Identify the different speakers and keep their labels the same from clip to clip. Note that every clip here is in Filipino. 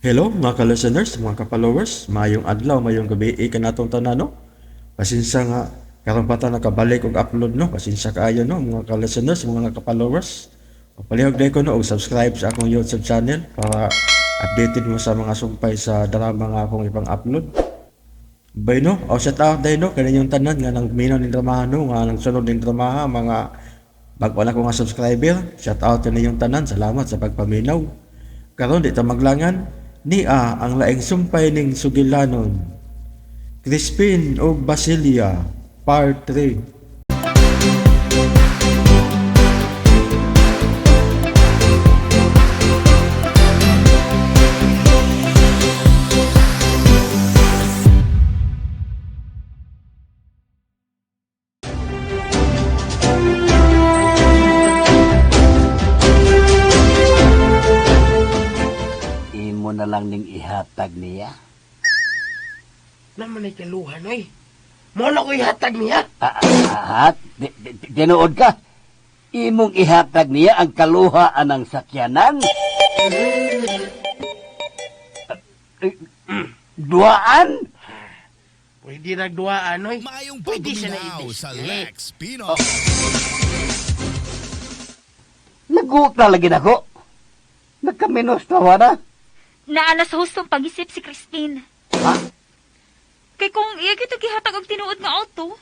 Speaker 1: Hello mga ka-listeners, mga ka-followers, mayong adlaw, mayong gabi, kanatong tanan no. Pasensya nga karon pa ta nakabalik og upload no. Pasensya kaayo no mga ka-listeners, mga ka-followers. Palihog day ko no og subscribe sa akong YouTube channel para updated mo sa mga sumpay sa drama nga akong ipang upload. Bay no, o shout out day no kaninyong tanan nga nang minaw ning drama no, nga nang sunod ning drama mga bago na ko nga subscriber. Shout out kaninyong tanan, salamat sa pagpaminaw. Karon di ta maglangan nia ang laing sumpay ning Sugilanon. Crispin o Basilia, Part 3.
Speaker 2: Imo na lang ning ihatag niya.
Speaker 3: Naman ay kaluhan, oy. Mo na ko ihatag niya.
Speaker 2: Tinuod ka. Imong ihatag niya ang kaluhaan ng sakyanan. Duaan?
Speaker 3: Pwede nagduaan, oy.
Speaker 4: Mayong
Speaker 3: Pwede siya
Speaker 4: pagbuminaw
Speaker 3: na
Speaker 4: sa
Speaker 3: i-display.
Speaker 4: Lex Pinoy.
Speaker 2: Naguta lagi na ko. Nagkaminos tawa na.
Speaker 5: Naana sa hustong pag-isip si Crispin.
Speaker 2: Ha?
Speaker 5: Kay kung iya kita gihatag og tinuod nga auto,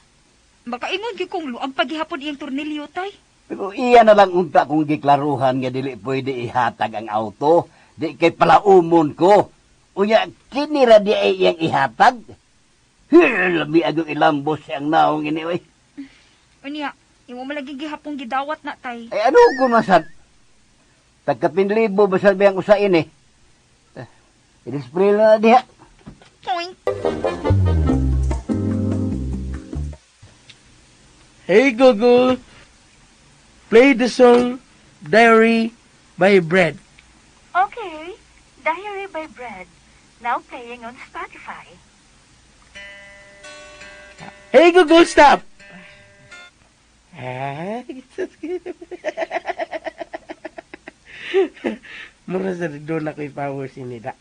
Speaker 5: baka ingon gyud kung luang paghihapon iyang tornilyo tay.
Speaker 2: Pero iya na lang unta kung giklaruhan nga dili pwede ihatag ang auto. Di kay palaumon ko. Unya, kinira di ay iyang ihatag. Labi agong ilambos siyang naong ini, oy.
Speaker 5: Unya, imo malagi gihapon gidawat na tay.
Speaker 2: Ay ano ko masad? Tagkapinlibo ba sabi ang usain eh? Inispray na diha.
Speaker 5: Point.
Speaker 3: Hey, Google. Play the song Diary by Bread.
Speaker 6: Okay, Diary by Bread, now playing on Spotify.
Speaker 3: Hey, Google, stop! Mura sa doon ako i-power sinida.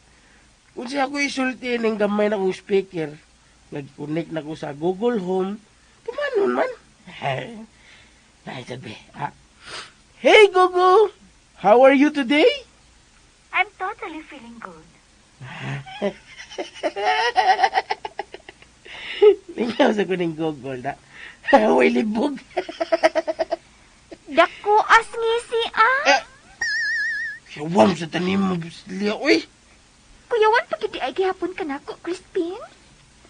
Speaker 3: Kung siya ako isulti ng gamay na kong speaker, nag-connect na ko sa Google Home, tumanon man. Ay, sabi, Hey, Google! How are you today?
Speaker 6: I'm totally feeling good.
Speaker 3: Lingaw sa ko ng Google na. Way libog.
Speaker 5: Dako as ngisi
Speaker 3: Siyawam sa tanim mo, Basilia, uy.
Speaker 5: Kuyawan pagidi ay gihapon ka nako, Crispin.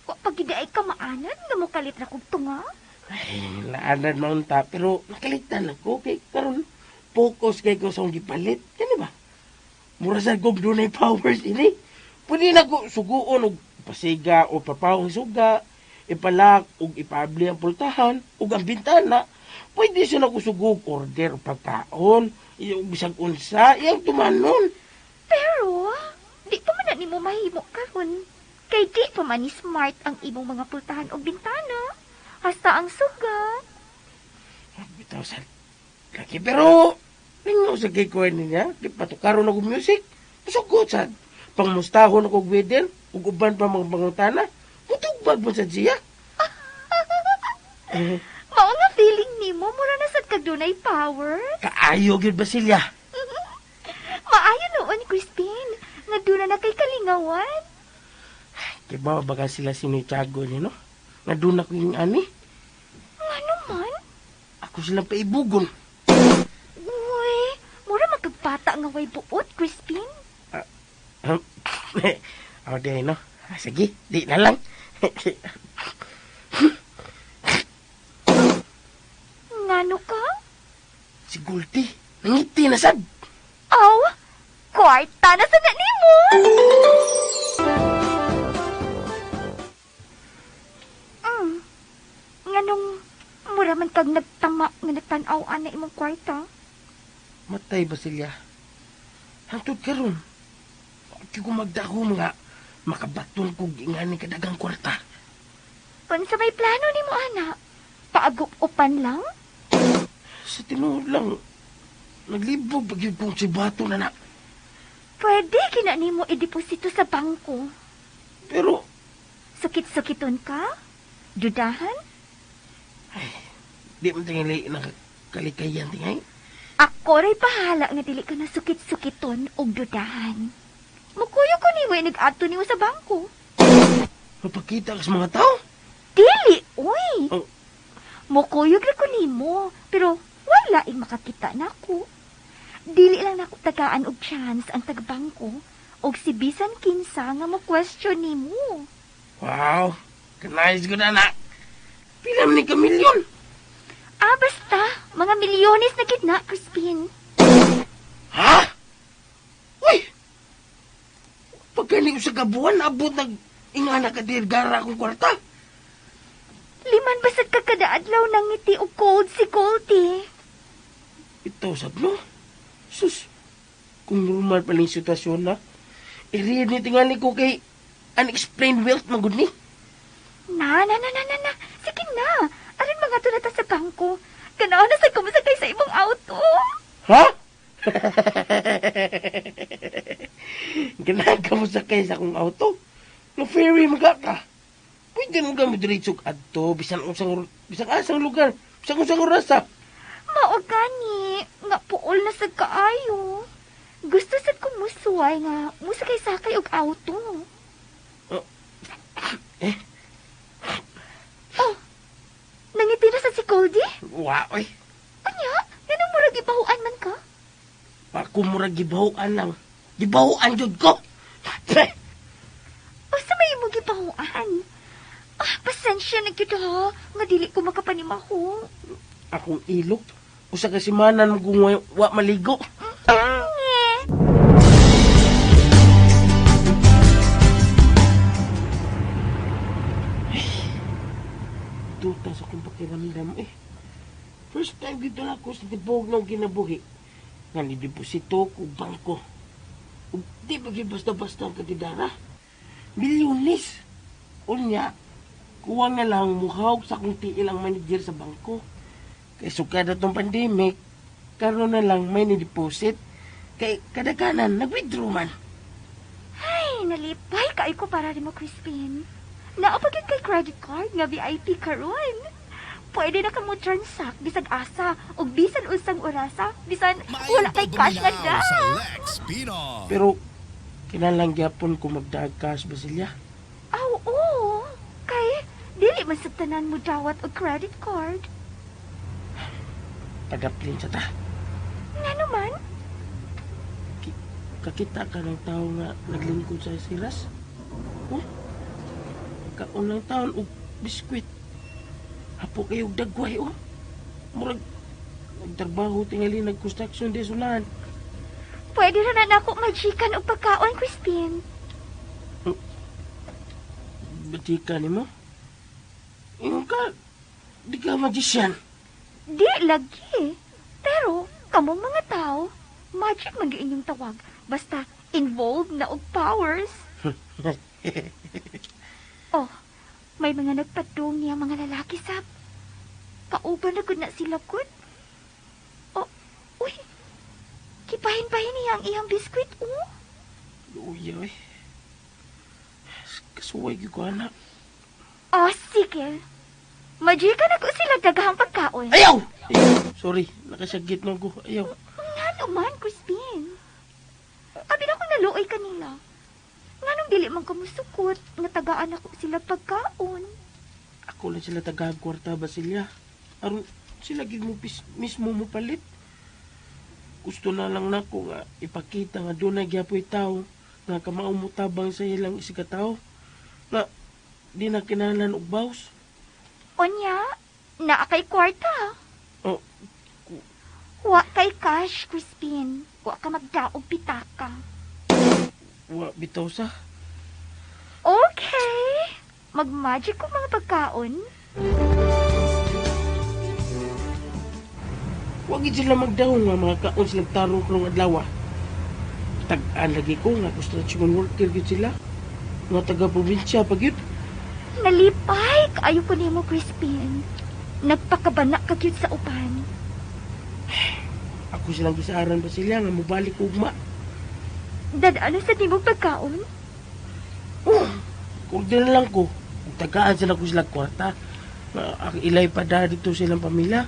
Speaker 5: Wa pagidi ay kamaanan nga mo kalit na kog tunga.
Speaker 3: Ay, naanan maunta, pero nakalitan ako. Kay karon focus kay ko sa gipalit. Kani ba? Mura sa kong doon ay powers ini. Pwede na ko suguon og pasiga o papawang suga, ipalak og ipabli ang pultahan og ang bintana. Pwede siya na ko sugog order o pagkaon, yung bisag unsa, iyang tumanon.
Speaker 5: Pero, di pa man na nimo mahimo karon. Kay di pa man ni smart ang imong mga pultahan o bintana. Hasta ang suga.
Speaker 3: Bitaw sa laki, pero ninyo sa kay kuha niya, di patukaron ako music. Masugot sa pangmustahon ako weather, ug uban pa mga pangutana. Mutugbag mo sa siya.
Speaker 5: Mao nga feeling nimo mura na sad kag dunay power.
Speaker 3: Kaayo gyud Basilia.
Speaker 5: Maayo noon, Crispin. Nga duna na kay kalingawan.
Speaker 3: Kay ba baka sila sinitago niya, no? Nga doon ako yung ani.
Speaker 5: Nga naman?
Speaker 3: Ako silang paibugon.
Speaker 5: Uy, mura magkagpata nga way buot, Crispin.
Speaker 3: O, di, no? Sige, di na lang.
Speaker 5: Ngano ka?
Speaker 3: Si Gulti, nangiti na sad.
Speaker 5: Aw, kwarta na sa na nimo. Nganong mura man kag nagtama nga nagtan-aw ana imong kwarta?
Speaker 3: Matay Basilia. Hangtod karon. Di ko magdako mga makabaton kong ingani kadagang kwarta.
Speaker 5: Unsa may plano nimo ana? Paagup-upan lang?
Speaker 3: Sa tinuod lang, naglibog pag yun kong sibato na na.
Speaker 5: Pwede kina nimo i-deposito sa bangko.
Speaker 3: Pero,
Speaker 5: Sukit-sukiton ka? Dudahan?
Speaker 3: di mo tingali nakakalikayan tingay.
Speaker 5: Ako ray bahala nga dili ka na sukit-sukiton o dudahan. Mukuyo ko nimo nag-adto nimo sa bangko.
Speaker 3: Mapakita ka sa mga tao?
Speaker 5: Dili, uy.
Speaker 3: Oh.
Speaker 5: Mukuyog ra ko nimo, pero wala ing makakita nako. Dili lang nako tagaan og chance ang taga-bangko og si bisan kinsa nga mo question nimo.
Speaker 3: Wow, kanayos ko na. Pila man ni ka milyon?
Speaker 5: Ah, basta, mga milyones na gid na, Crispin.
Speaker 3: Ha? Uy! Pagkali ko sa kabuan, abot nag ingana ka dirgara akong kwarta.
Speaker 5: Liman basag ka kada adlaw nang ngiti og cold si Goldie.
Speaker 3: Ito, sabno. Sus, kung normal pa lang yung sitwasyon na, i-read ni tingali ko kay unexplained wealth magud ni.
Speaker 5: Na. Sige na. Aron mga tulata sa bangko. Ganaw na sa kumasakay sa imong auto.
Speaker 3: Ha? Ganahan ka mo sakay sa akong auto? No ferry mga ka. Pwede mo ka mo diretsog adto, bisan asang lugar, bisan usang orasa.
Speaker 5: Mao gani, nga puol na sa kaayo. Gusto sad ko musuway nga musakay-sakay og auto.
Speaker 3: Eh?
Speaker 5: Oh, nangiti na sa si Goldie?
Speaker 3: Wa, oy.
Speaker 5: Anya, ganun murag ibahuan man ka?
Speaker 3: Ako mura gibahuan lang. Gibahuan jud ko.
Speaker 5: O sa may mo gibahuan? Ah, pasensya na kita ha, nga dili ko makapanimaho.
Speaker 3: Akong ilok. Usa ka simanan mo kung wa maligo.
Speaker 5: Nge.
Speaker 3: Tuta sa kong pakiramdam eh. First time dito na ako sa tibog ng ginabuhi. Nga nideposito ko bangko. Ug di ba basta-basta ang katidara? Milyones. Unya, kuha na lang muhawag sa kong tiil ang manager sa bangko. Kay sukada tong pandemic, karon na lang may nideposit. Kay kadaganan, nag-withdraw man.
Speaker 5: Ay, nalipay kaay ko para rin mo, Crispin. Naapagin kay credit card nga VIP karon. Pwede na ka mo transact bisag asa o bisan usang orasa, bisan wala kay cash nga da.
Speaker 4: sa Lex Pino.
Speaker 3: Pero, kinalang gyapon ko magdaag cash, Basilia.
Speaker 5: Aw, oo. Kay, dili man sa tanan mo dawat og credit card.
Speaker 3: Padaplin sa ta.
Speaker 5: Nga naman,
Speaker 3: Kakita ka ng tao nga naglingkod sa silas? Oh? Kaunang taon og biskwit. Hapo kayo og dagway, oh. Murag, nagtrabaho tingali nag-construction di sulahan.
Speaker 5: pwede na nako majikan og pagkaon, Crispin.
Speaker 3: Batika ni mo? Ingon ka, di ka magician.
Speaker 5: Di lagi. Pero, kamong mga tao, magic man gyud inyong tawag. Basta, involved na og powers. Oh, may mga nagpadung niya mga lalaki sab. Kauban na gud na sila gud. Oh, uy. Kipahin-pahin niya ang iyang biskwit, oh.
Speaker 3: Uy. Kasuway ko anak.
Speaker 5: Oh, sige. Majikan ako sila daghang pagkaon.
Speaker 3: Ayaw! Sorry, nakasagit na ko. Ayaw.
Speaker 5: Nga naman, Crispin. Abi na kung naluoy kanila. Nga nung dili man kamusukot, nga tagaan ako sila pagkaon.
Speaker 3: Ako lang sila taga-kwarta, Basilia. Aron sila gid mo mismo mo palit. Gusto na lang nako nga ipakita nga doon na gyapoy tao nga kamaumutabang sa ilang isikataw na di na kinahanglan og baws.
Speaker 5: Onya, naa kay kwarta.
Speaker 3: Oh,
Speaker 5: Wa kay cash, Crispin. Wa ka magdaog pitaka.
Speaker 3: wa bitaw sa.
Speaker 5: Okay. Mag-magic ko mga pagkaon.
Speaker 3: Wa gid sila magdahong nga mga kaon silang tarong krong adlaw. Tag-an lagi ko nga construction worker gid sila. Nga taga-probinsya pa gyud.
Speaker 5: Nalipay kaayo ko nimo, Crispin. Nagpakabana ka gyud sa uban.
Speaker 3: Ako silang gisaran ba sila nga mobalik ugma.
Speaker 5: Dadaan sa timog pagkaon?
Speaker 3: Oh, kung di na lang ko, kung tagaan sila ko sila kwarta, ang ilay pa dito silang pamilya,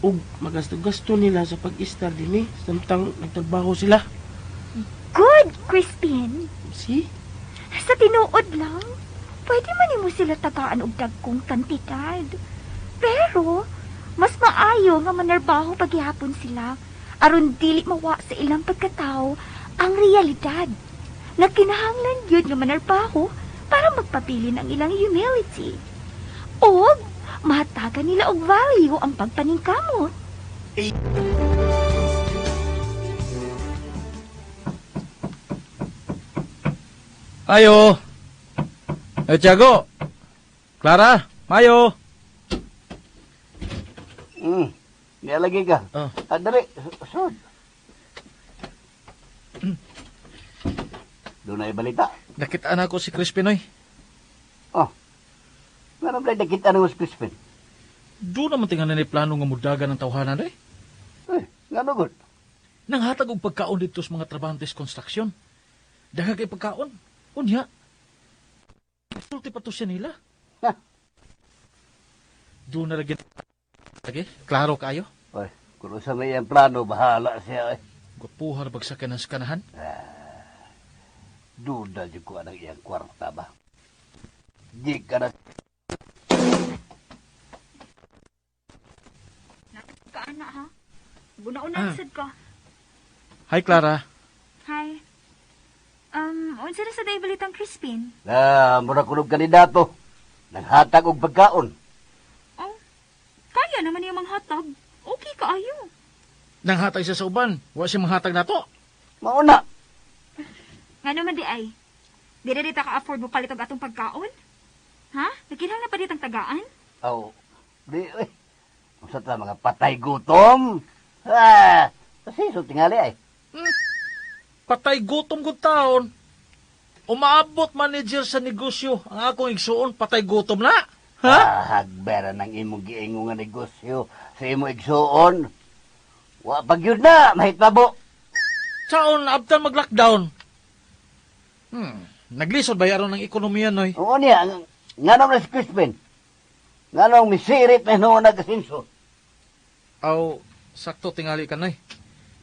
Speaker 3: ug magasto-gasto nila sa pag-istar din samtang nagtrabaho sila.
Speaker 5: Good, Crispin.
Speaker 3: See?
Speaker 5: Sa tinuod lang, pwede man mo sila tagaan og dagkong kantidad. Pero, mas maayo nga manarbaho paghihapon sila aron dili mawa sa ilang pagkatao ang realidad. Nagkinahanglan yun nga manarbaho para magpabilin ang ilang humility. O, mahatagan nila og value ang pagpaningkamot.
Speaker 7: Mayo! Tiago! Clara! Mayo!
Speaker 2: Nialagi ka.
Speaker 7: Oh.
Speaker 2: Dali, sud. Doon na balita.
Speaker 7: Nakitaan ako si Crispin, oy.
Speaker 2: Oh. Nga naman nakita ng mas Crispin.
Speaker 7: Doon naman tingnan na plano nga mudagan ng tawhanan, oy.
Speaker 2: Nga naman.
Speaker 7: Nanghatag og pagkaon dito sa mga trabahantes construction. Daghang kay pagkaon. Unya. Sulti pa to siya nila.
Speaker 2: Ha?
Speaker 7: Doon na lagi. Lagi, klaro kayo.
Speaker 2: Oy, kung sa may ang plano, bahala siya.
Speaker 7: Gupuhan bagsakan ng skanahan.
Speaker 2: Duda di ko ang iyang kwarta ba? Di ka na...
Speaker 5: Kaana ha? Guna-una sad ka.
Speaker 7: Hi, Clara.
Speaker 5: Hi. Unsa na sa day balitang Crispin?
Speaker 2: Mura kunog kandidato. Naghatag og pagkaon.
Speaker 5: Oh, kaya naman yung manghatag. Okay kaayo.
Speaker 7: Nanghatag siya sa uban. Wa siya manghatag na to.
Speaker 2: Mauna.
Speaker 5: Nga naman di ay. Di na dita ka-afford mo palit og atong pagkaon? Ha? Nagkinahanglan pa ditang tagaan?
Speaker 2: Aw, di, eh. Sa ta mga patay gutom. Kasi so tingali ay.
Speaker 7: Patay gutom gud taon. Umaabot manager sa negosyo. Ang akong igsuon, patay gutom na. Ha?
Speaker 2: Hagbera ng imong giingo nga negosyo sa imo igsuon. Wa pagyud na, mahitabo.
Speaker 7: Saon, abtan mag-lockdown. Naglisod bayaron ng ekonomiya, noy.
Speaker 2: Oo niya, nga naman si Crispin. Nga naman misirit na noon nagasinso.
Speaker 7: Aw, sakto tingali ka, noy.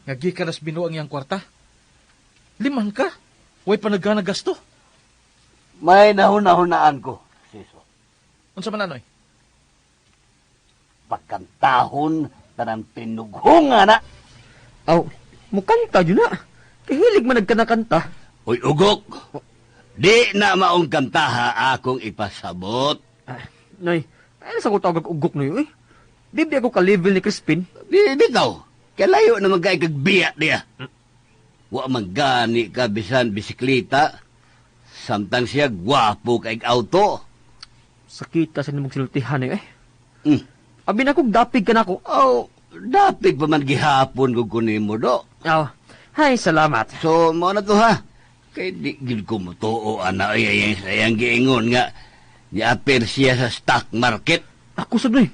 Speaker 7: Ngagi ka nas binuang iyang kwarta. Liman ka. Way pa nagana gasto.
Speaker 2: May nahuna-hunaan ko, siso.
Speaker 7: Unsa man na, noy?
Speaker 2: Pagkantahon, tanang tinughunga na.
Speaker 8: Aw, mukanta yun na. Kahilig man nagkanakanta.
Speaker 2: Uy, ugok! Di na maong kantaha akong ipasabot.
Speaker 8: Noy, ay nasa ko tawag ugok na yun eh. Di ako ka-level ni Crispin.
Speaker 2: Bitaw, kalayo na magkay kagbiya niya. Wa manggani ka bisan bisikleta. Samtang siya gwapo kay auto.
Speaker 8: Sakita sa nimong sinultihan na yun eh.
Speaker 2: Hmm.
Speaker 8: Abi na kong dapig ka na ako.
Speaker 2: Oh, dapig pa man gihapon ko kunin mo do.
Speaker 8: Aw, hay, salamat.
Speaker 2: So, mo na to ha. Kay di gid ko mutuo ana ay sayang giingon nga ni-appear siya sa stock market.
Speaker 8: Ako sad noy.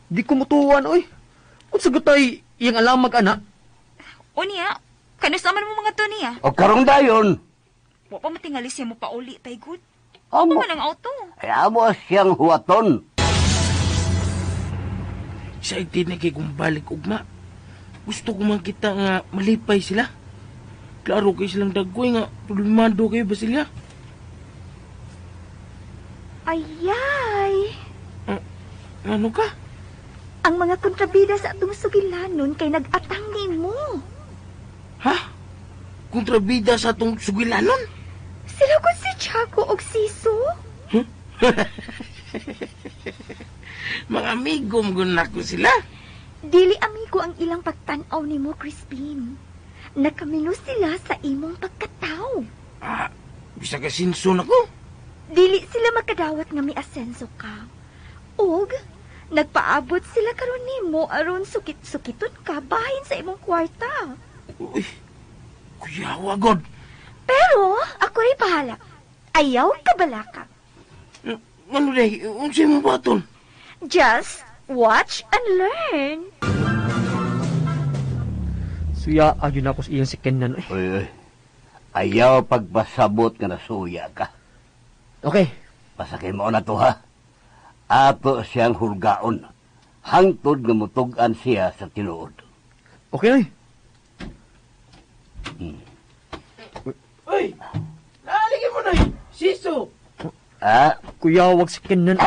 Speaker 8: Di ko mutuwan oy. Kung sagot ay iyang alamag ana.
Speaker 5: O niya, kanusaman mo mga to niya.
Speaker 2: O karong dayon.
Speaker 5: Wa pa matingali siya mo pauli, Taygud.
Speaker 2: Amo,
Speaker 5: Ano man ang auto?
Speaker 2: ay amo siyang huwaton.
Speaker 3: Excited na kay kung balik ugma. Gusto ko man kita nga malipay sila. Klaro kay silang dagkoy nga problemado kayo ba sila?
Speaker 5: Ayay!
Speaker 3: Ano ka?
Speaker 5: Ang mga kontrabida sa atong sugilanon kay nag-atang nimo.
Speaker 3: Ha? Kontrabida sa atong sugilanon?
Speaker 5: Sila ko si Tiago og Siso.
Speaker 3: Mga amigo mo na ko sila.
Speaker 5: Dili amigo ang ilang pagtanaw nimo, Crispin. Nakamilo sila sa imong pagkatao.
Speaker 3: Bisa ka sinson ako.
Speaker 5: Dili sila makadawat nga may asenso ka. Og, nagpaabot sila karon nimo aron sukit-sukiton ka bahin sa imong kwarta.
Speaker 3: Uy, kuyawa god.
Speaker 5: Pero, ako ay bahala. Ayaw ka balaka.
Speaker 3: Ano day, unsay mo baton?
Speaker 5: Just watch and learn.
Speaker 8: Suya, ayun ako sa iyang si Kenan eh.
Speaker 2: Uy, Ayaw pagpasabot nga nasuya ka.
Speaker 8: Okay.
Speaker 2: Pasakay mo na to ha. Ato siyang hulgaon. Hangtod nga mutugan siya sa tinuod.
Speaker 8: Okay, Noy.
Speaker 3: Uy! Naaligin mo na Siso!
Speaker 2: Ah,
Speaker 8: Kuya, wag si Kenan.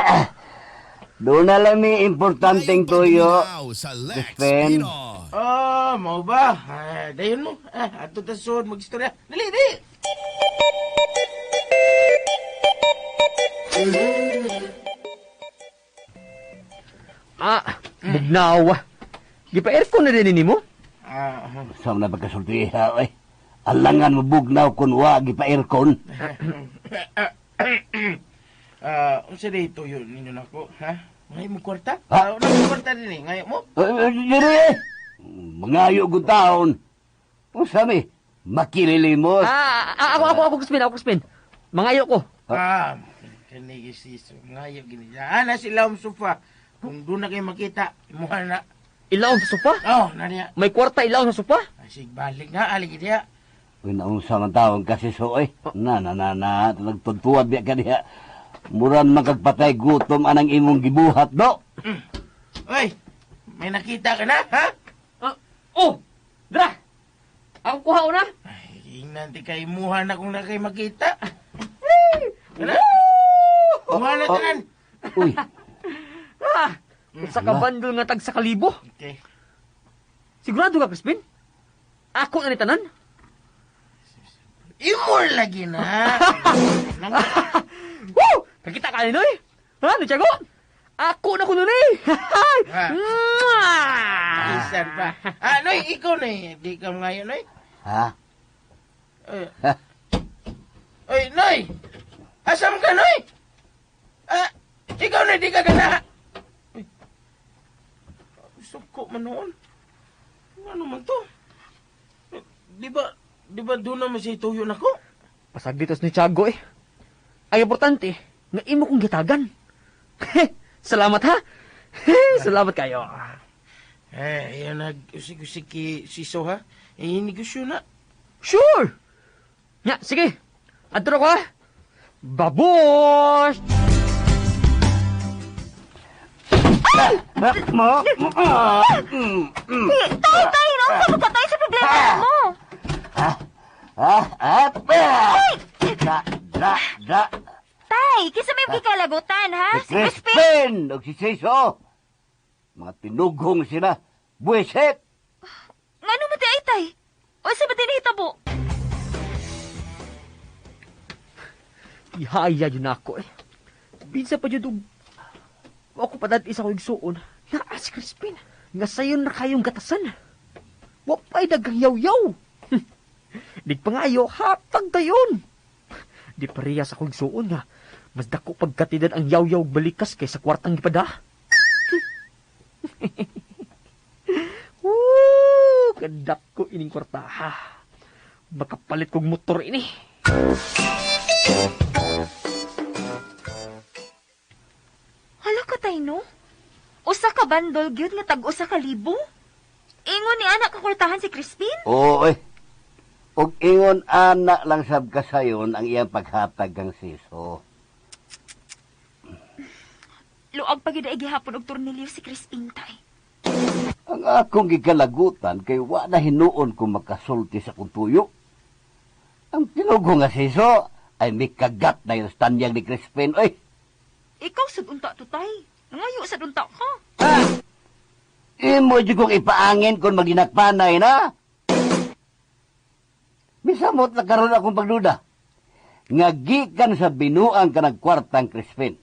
Speaker 2: doon na lang may importanteng tuyo.
Speaker 4: Now sa Lex
Speaker 2: Crispin.
Speaker 4: Pino.
Speaker 3: Mau ba? Dayon mo. Ato ta suod mag-istorya. Dali, dali!
Speaker 8: Bugnaw. Di pa aircon na din mo?
Speaker 2: Saan na pagkasultiha, oy? Alangan mo bugnaw kung wagi pa aircon.
Speaker 3: Unsa day tuyo ninyo nako, ha? Ngayon mo kwarta?
Speaker 2: Ha?
Speaker 3: Kwarta din eh. Ngayon mo?
Speaker 2: Diri! Mangayo ko taon. Kung sami, makililimos.
Speaker 8: Ako, Crispin. Mangayo ko.
Speaker 3: Kanigi Siso. Ngayon gini. Ana sila sofa. Kung doon na kayo makita, muha na.
Speaker 8: Ilaw sa sopa?
Speaker 3: Naniya.
Speaker 8: May kwarta ilaw sa sopa?
Speaker 3: Sige, balik na. Alig diya.
Speaker 2: Uy, naunsa man taon kasi so, oy. Nagtuntuwad biya ka diya. Muran magkagpatay gutom anang imong gibuhat, do.
Speaker 3: Uy, may nakita ka na, ha?
Speaker 8: Dra! Ako kuha una?
Speaker 3: Ay, nanti kay muha na kung na kayo makita. Ano? Muha na tanan.
Speaker 2: Uy,
Speaker 8: Sa kabandol nga tag sa kalibo.
Speaker 3: Okay.
Speaker 8: Sigurado ka, Crispin? Ako na ni tanan?
Speaker 3: Imor lagi na.
Speaker 8: Woo! Kakita ka ni Noy? Ha, Tiago? Ako na ko nun eh!
Speaker 3: Isan pa. Noy, ikaw na eh. Di ka ngayon, Noy.
Speaker 2: ha?
Speaker 3: Oy, Noy! Asam ka, Noy? Ikaw na, di ka gana. Suko man noon. Ano man to? Di ba doon naman siya tuyo na ko?
Speaker 8: Pasag dito ni Tiago eh. Ay importante, nga imo kong gitagan. Salamat ha! Salamat kayo.
Speaker 3: Yan nag-usik-usik ki Siso ha? Negosyo na.
Speaker 8: Sure! Nga, sige. Adto ko ha. Babush!
Speaker 5: Tay, no? Ano ka tayo sa problema mo? Tay, kisa may kikalabutan, ha? Si Crispin!
Speaker 2: Crispin! Og si Siso! Mga tinugong sila. Buwisit!
Speaker 5: Nga mo ti ay, tay? O sa ba tinihitabo?
Speaker 8: Ihaya yun ako eh. Binsa pa yun ako pa isa ko igsuon. Nga si Crispin. Nga sayon na kayong gatasan. Wapay dagang yaw-yaw. Di pa nga ayo, hatag dayon. Di pareha sa kong igsuon nga. Mas dako pagkatidan ang yaw-yaw balikas kaysa kwartang ipada. Woo! Kadak ko ining kwarta. Makapalit kong motor ini.
Speaker 5: Hala ka, tay, no? Usa ka bandol, gyud nga tag-usa ka libo? Ingon ni anak kakurtahan si Crispin?
Speaker 2: Oo, eh. Og ingon anak lang sab kasayon ang iyang paghatag ng Siso.
Speaker 5: Luag pa gyud ay gihapon og tornilyo si Crispin, tay.
Speaker 2: Ang akong gikalagutan kay wa na hinuon kung makasulti sa kong tuyo. Ang tinugo nga Siso ay may kagat na yung stanyang ni Crispin. Oy,
Speaker 5: Ikaw sad unta to, tay. Nangayo sad unta ka.
Speaker 2: imo di kong ipaangin kung maginakpanay na. Misamot na karon akong pagduda. Nga gikan sa binuang ka ng kwartang Crispin.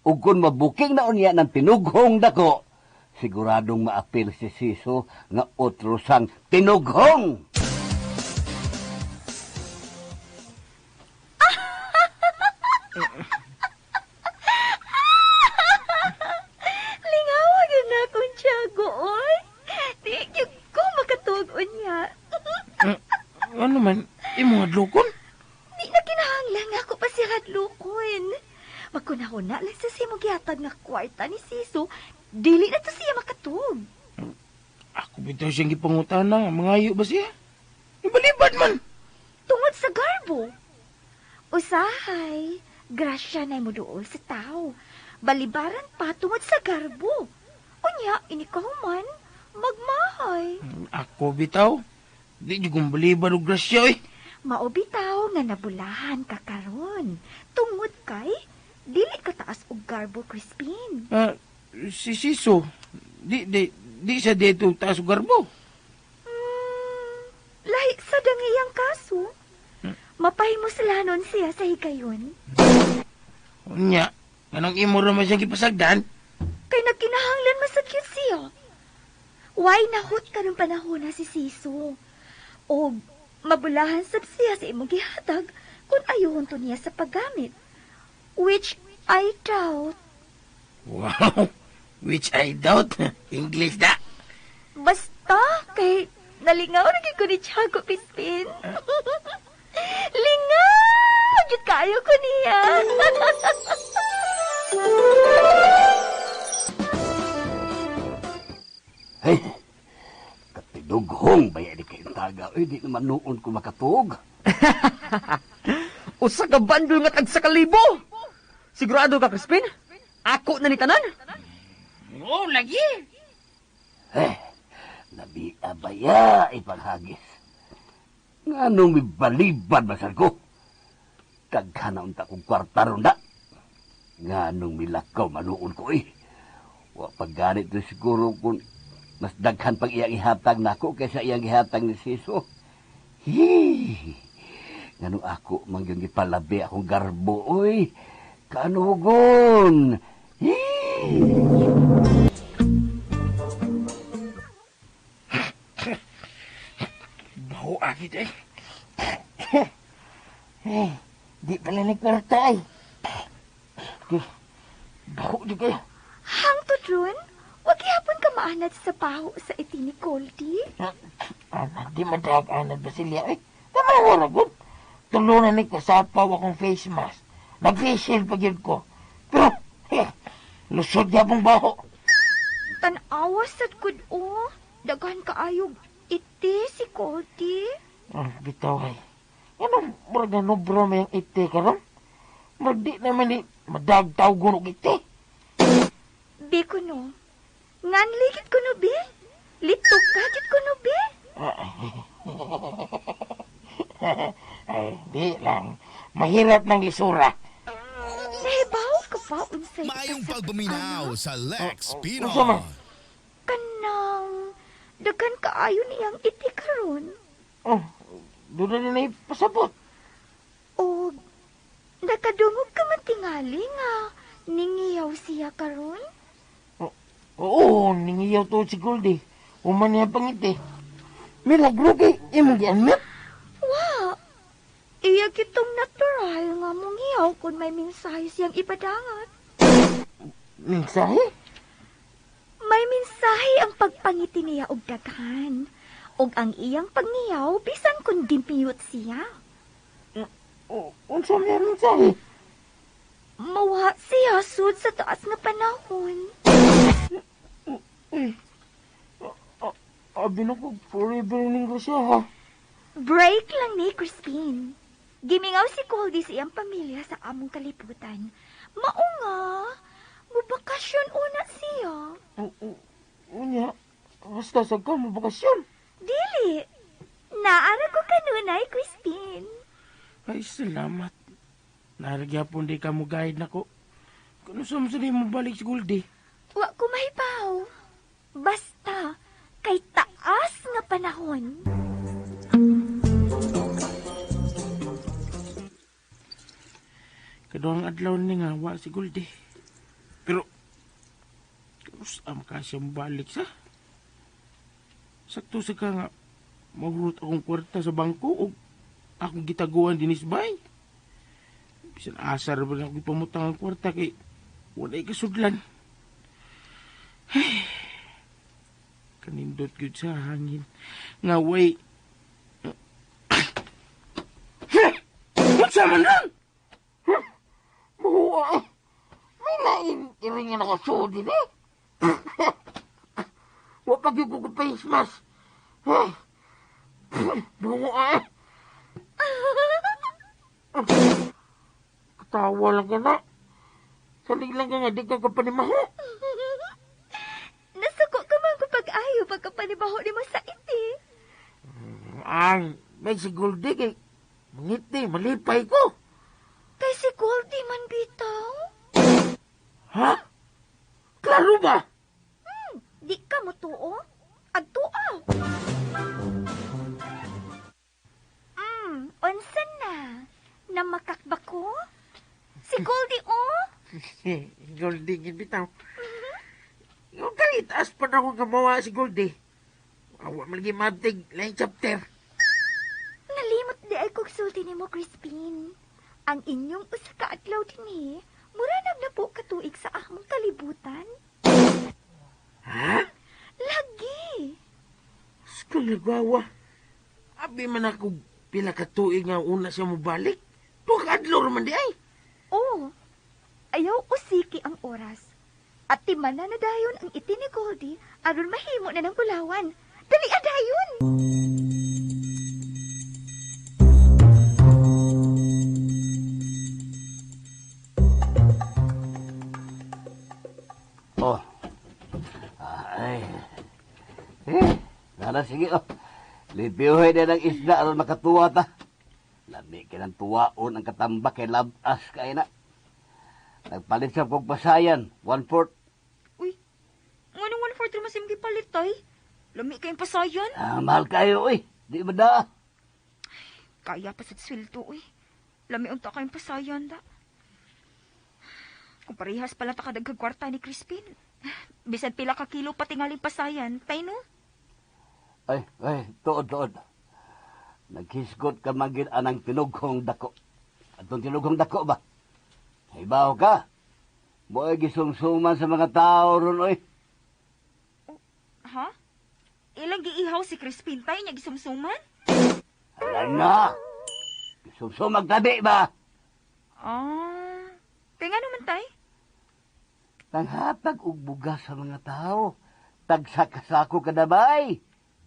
Speaker 2: Ug kung mabuking na unya ng tinughong dako, siguradong maapil si Siso nga otro sang tinughong.
Speaker 5: Lingawan yun na akong Tiago, oy. Di yun ko makatugon niya.
Speaker 3: Ano man, imo adlokon?
Speaker 5: Di na kinahanglan nga ako pa siya hadlukon. Magkunahuna lang sa siya magyatag nga kwarta ni Siso, dili na to siya makatug.
Speaker 3: Ako bitaw siyang gipangutana. Mangayo ba siya? Ibalibad man.
Speaker 5: tungod sa garbo. Usahay, grasya na mo dool sa tao. Balibaran pa tungod sa garbo. Unya, inikaw man, magmahay.
Speaker 3: Ako bitaw. Di di kong baliban og grasya eh.
Speaker 5: Maobitaw nga nabulahan ka karon. Tungod kay, dili ka taas og garbo, Crispin.
Speaker 3: Si Siso, di siya dito taas og garbo.
Speaker 5: Lahi sa dangiyang kaso. Mapahimos siya sa higayon.
Speaker 3: Unya, anong imo raman siyang gipasagdan?
Speaker 5: Kay nagkinahanglan masakit siya. Why nahot ka ng panahon na si Siso? O mabulahan sab siya sa imong gihatag kung ayuhon to niya sa paggamit. Which I doubt.
Speaker 3: Wow, which I doubt. English da.
Speaker 5: Basta, kay nalingaw na ko ni Tiago Crispin. Lingaw! Jud kayo ko niya.
Speaker 2: Hey, katidughong baya di kayong taga. Di naman noon ko makatug.
Speaker 8: Usa ka bandol nga tag sa kalibo. Sigurado ka, Crispin? Ako na ni tanan?
Speaker 3: Oo, lagi.
Speaker 2: Nabiya baya ipaghagis. Nganong may balibad masar ko? Kaghana unta kong kwarta ron da. Nganong may lakaw manuon ko eh. Wa pagganit to siguro kung mas daghan pag iyang ihatag nako kaysa iyang ihatag ni Siso. Nganong ako mangyong ipalabi akong garbo oy. Kanugon.
Speaker 3: Baho agit eh. Di pala nagkwarta eh. Baho di kayo.
Speaker 5: Hangtod ron, wag ihapon ka maanad sa baho sa iti ni Goldie.
Speaker 3: Di madag-anad ba sila eh. Tama wala good. Tulunan ni kasapaw akong face mask. Nag-facial pa yun ko. Pero, lusod niya pong baho.
Speaker 5: Tanawas at kud o. Daghan kaayog iti si Goldie.
Speaker 3: Bitaw ay. Ano, murag na nobro mo yung ite ka ron? Murag di naman ni madagtaw gunog ite.
Speaker 5: Bi ko no. Ngan ligit ko no, bi? Litok ka, git ko no, bi?
Speaker 3: Ay, di lang. Mahirap ng lisura.
Speaker 5: Nahibaw ka pa unsay
Speaker 4: Mayong
Speaker 5: kasap-
Speaker 4: pagbuminaw sa Lex Pino.
Speaker 3: Unsa man?
Speaker 5: Kanang, daghan kaayo niyang iti karon.
Speaker 3: Oh, doon na pasabot.
Speaker 5: O, nakadungog ka man tingali nga, ningiyaw siya karon?
Speaker 3: Oo, ningiyaw to si Goldie. Uman niya pangiti. Milagro kay imong gianmit.
Speaker 5: Wa, iya kitong natural nga mong hiyaw kung may mensahe siyang ipadangat.
Speaker 3: Mensahe?
Speaker 5: May mensahe ang pagpangiti niya og daghan. Og ang iyang pangiyaw, bisan kung dimpiyot siya.
Speaker 3: Unsa may mensahe?
Speaker 5: Mawha siya sud sa taas nga panahon.
Speaker 3: Abi na ko, forever ningo siya ha.
Speaker 5: Break lang ni Crispin. Gimingaw si Goldie sa iyang pamilya sa among kalibutan. Mao nga, mubakasyon una siya.
Speaker 3: Unya, basta sa ka mo bakasyon.
Speaker 5: Dili, naara ko kanunay, Crispin.
Speaker 3: Ay, salamat. Naragyapon di ka mo guide na ko. Kung sa mo balik si Goldie.
Speaker 5: Wa ko mahibaw. Basta, kay taas nga panahon.
Speaker 3: Kaduang adlaw ni nga, wa si Goldie. Pero, kusam ka siyang balik sa. Sakto sa ka nga, mahurot akong kwarta sa bangko o akong gitaguan din isbay. Bisan asar ba na akong ipamutang ang kwarta kay wala'y kasudlan. Ay, kanindot yun sa hangin. Nga way. What's man lang? Buwa eh. May lain iring nga nakasudi eh. Wa pag yung face mask. Buwa eh. Katawa lang ka na. Salig lang ka nga, di ka kapanimaho.
Speaker 5: Nasuko ka man ko pag-ayo pagkapanibaho ni mo sa iti.
Speaker 3: Ang, may si Goldie kay mangiti, malipay ko.
Speaker 5: Kay si Goldie man bitaw.
Speaker 3: Ha? Klaro ba?
Speaker 5: Di ka mo tuo? Agtua. Unsan na? Namakakba ko? Si Goldie, oh?
Speaker 3: Goldie, gibitaw. Yung kalitaas pa na akong kamawa si Goldie. Awa malagi mabtig, lain chapter.
Speaker 5: Nalimot di ay kog sulti ni mo, Crispin. Ang inyong usa ka adlaw din muranag na po katuig sa among kalibutan.
Speaker 3: Ha?
Speaker 5: Lagi.
Speaker 3: Skul nagwawa. Abi man ako pila ka tuig nga una siya mobalik. Tuwa ka adlaw naman di ay.
Speaker 5: Oh, ayaw usiki ang oras. At timana na dayon ang iti ni Goldie aron mahimo na ng kulawan. Dali adayon!
Speaker 2: Oh. Ay. Nana, sige, oh. Lipiuhay na ng isda aron makatuwa ta. Lami ka ng tuwaon ang katambak kay labas kay na. Nagpalit sa kong pasayan, 1/4.
Speaker 5: Uy, nganong 1/4 masim gipalit tay? Lami kayong pasayan?
Speaker 2: Mahal kayo, uy. Di ba da?
Speaker 5: Kaya pa sa sweldo, uy. Lami unta kayong pasayan da. Kung parehas pala ta kadagkag kwarta ni Crispin. Bisan pila ka kilo patingaling pasayan, tay no?
Speaker 2: Ay, tuod. Naghisgot ka magin anang tinughong dako. Atong tinughong dako ba? Ibaw ka. Boy, gisumsuman sa mga tao ron, oy.
Speaker 5: Ha? Ilang giihaw si Crispin tay niya gisumsuman?
Speaker 2: Alam na. Gisumsumag tabi ba?
Speaker 5: Kaya nga naman tay?
Speaker 2: Tanghatag og bugas sa mga tao. Tagsakasako ka na bay.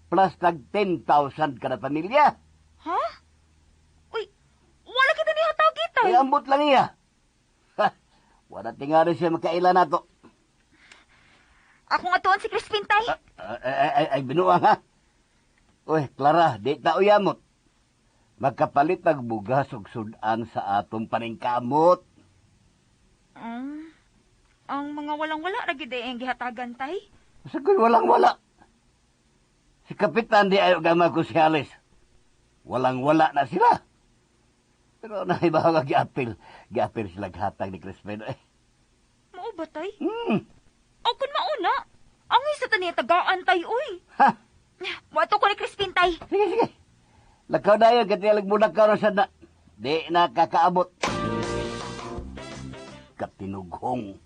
Speaker 2: Plus tag 10,000 ka na pamilya.
Speaker 5: Ha? Uy, wala kita ni hataw kita.
Speaker 2: Ay, ambot lang iya. Ha, wala tingari siya makaila na to.
Speaker 5: Ako nga tuon si Crispin tay.
Speaker 2: Ay, binuang ha. Uy, Clara, di ta uyamot. Magkapalit tag bugas og sudan sa atong paningkamot.
Speaker 5: Ang mga walang-wala ra gid ang gihatagan tay.
Speaker 2: Sagoy walang-wala. Si Kapitan di ayo gama ko si Alice. Walang-wala na sila. Pero naibaw nga giapil. Giapil sila hatag ni Crispin.
Speaker 5: Mao ba tay?
Speaker 2: Hmm.
Speaker 5: Kun mauna. Ang isa ta niya tagaan tay uy.
Speaker 2: Ha?
Speaker 5: Wato ko ni Crispin tay.
Speaker 2: Sige. Lakaw na yun, katiyalag muna ka rin na. Di na kakaabot. Katinughong.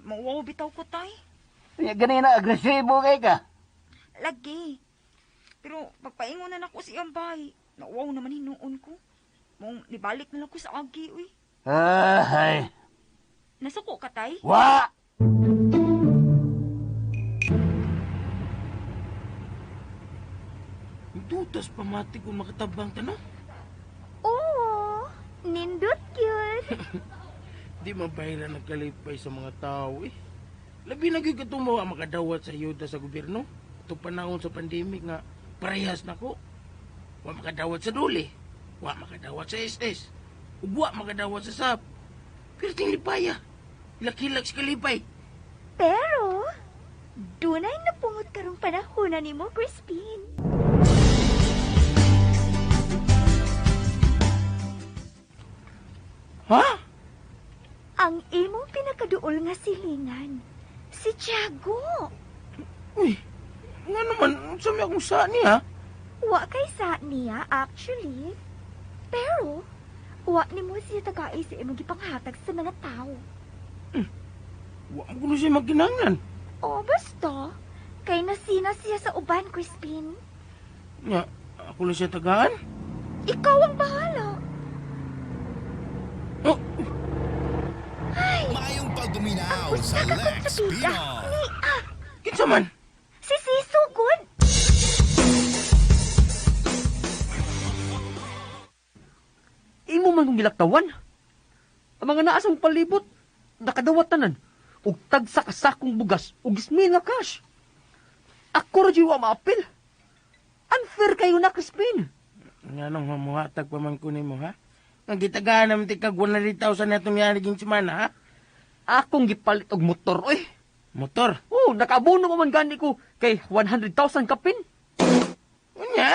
Speaker 5: Mawaw bitaw ko tay.
Speaker 2: Ganina, agresibo kay ka.
Speaker 5: Lagi. Pero pagpaingon na ako si Ambay. Nawaw naman hinuon ko. Mong nibalik na lang ko sa agi uy.
Speaker 2: Ay.
Speaker 5: Nasuko ka tay?
Speaker 2: Wa!
Speaker 3: Dutas pamati kung makatabang tanong.
Speaker 5: Oo. Nindot yun.
Speaker 3: Di mabayra nagkalipay sa mga tao eh. Labi na gyud katong mga makadawat sa ayuda sa gobyerno. Itong panahon sa pandemic nga parehas na ko. Wa makadawat sa duli. Wa makadawat sa SS. Ug wa makadawat sa SAP. Pero tinglipaya. Lakilak sa kalipay.
Speaker 5: Pero, dunay napungot karong panahon na ni mo, Crispin.
Speaker 3: Ha?
Speaker 5: Ang imong pinakaduol nga silingan, si Tiago.
Speaker 3: Uy, nga naman, sami akong sa niya.
Speaker 5: Wa kay sa niya, actually. Pero, wa ni mo siya tagaay sa imong gipanghatag sa mga tao.
Speaker 3: Wa mo kuno siya magkinanglan.
Speaker 5: O, basta. Kay nasina siya sa uban, Crispin.
Speaker 3: Nga, ako na siya tagaan.
Speaker 5: Ikaw ang bahala.
Speaker 3: Oh,
Speaker 4: Mayong pagduminaw sa Lex Pinoy.
Speaker 3: kinsa man?
Speaker 5: Si Siso, good.
Speaker 8: akong gilaktawan. Ang mga naasang palibot, nakadawat tanan, ug tagsa kasakong bugas, ug gismin nga cash. Ako ra jiwa maapil. Unfair kayo na, Crispin.
Speaker 3: Nga nung mamuhatag pa man ko nimo ha? Ang gitagaan naman ti kag 100,000 na itong yaniging semana ha?
Speaker 8: Akong gipalit og motor, oy.
Speaker 3: Motor.
Speaker 8: Oh, nakabuno man gani ko kay 100,000 kapin.
Speaker 3: Unya?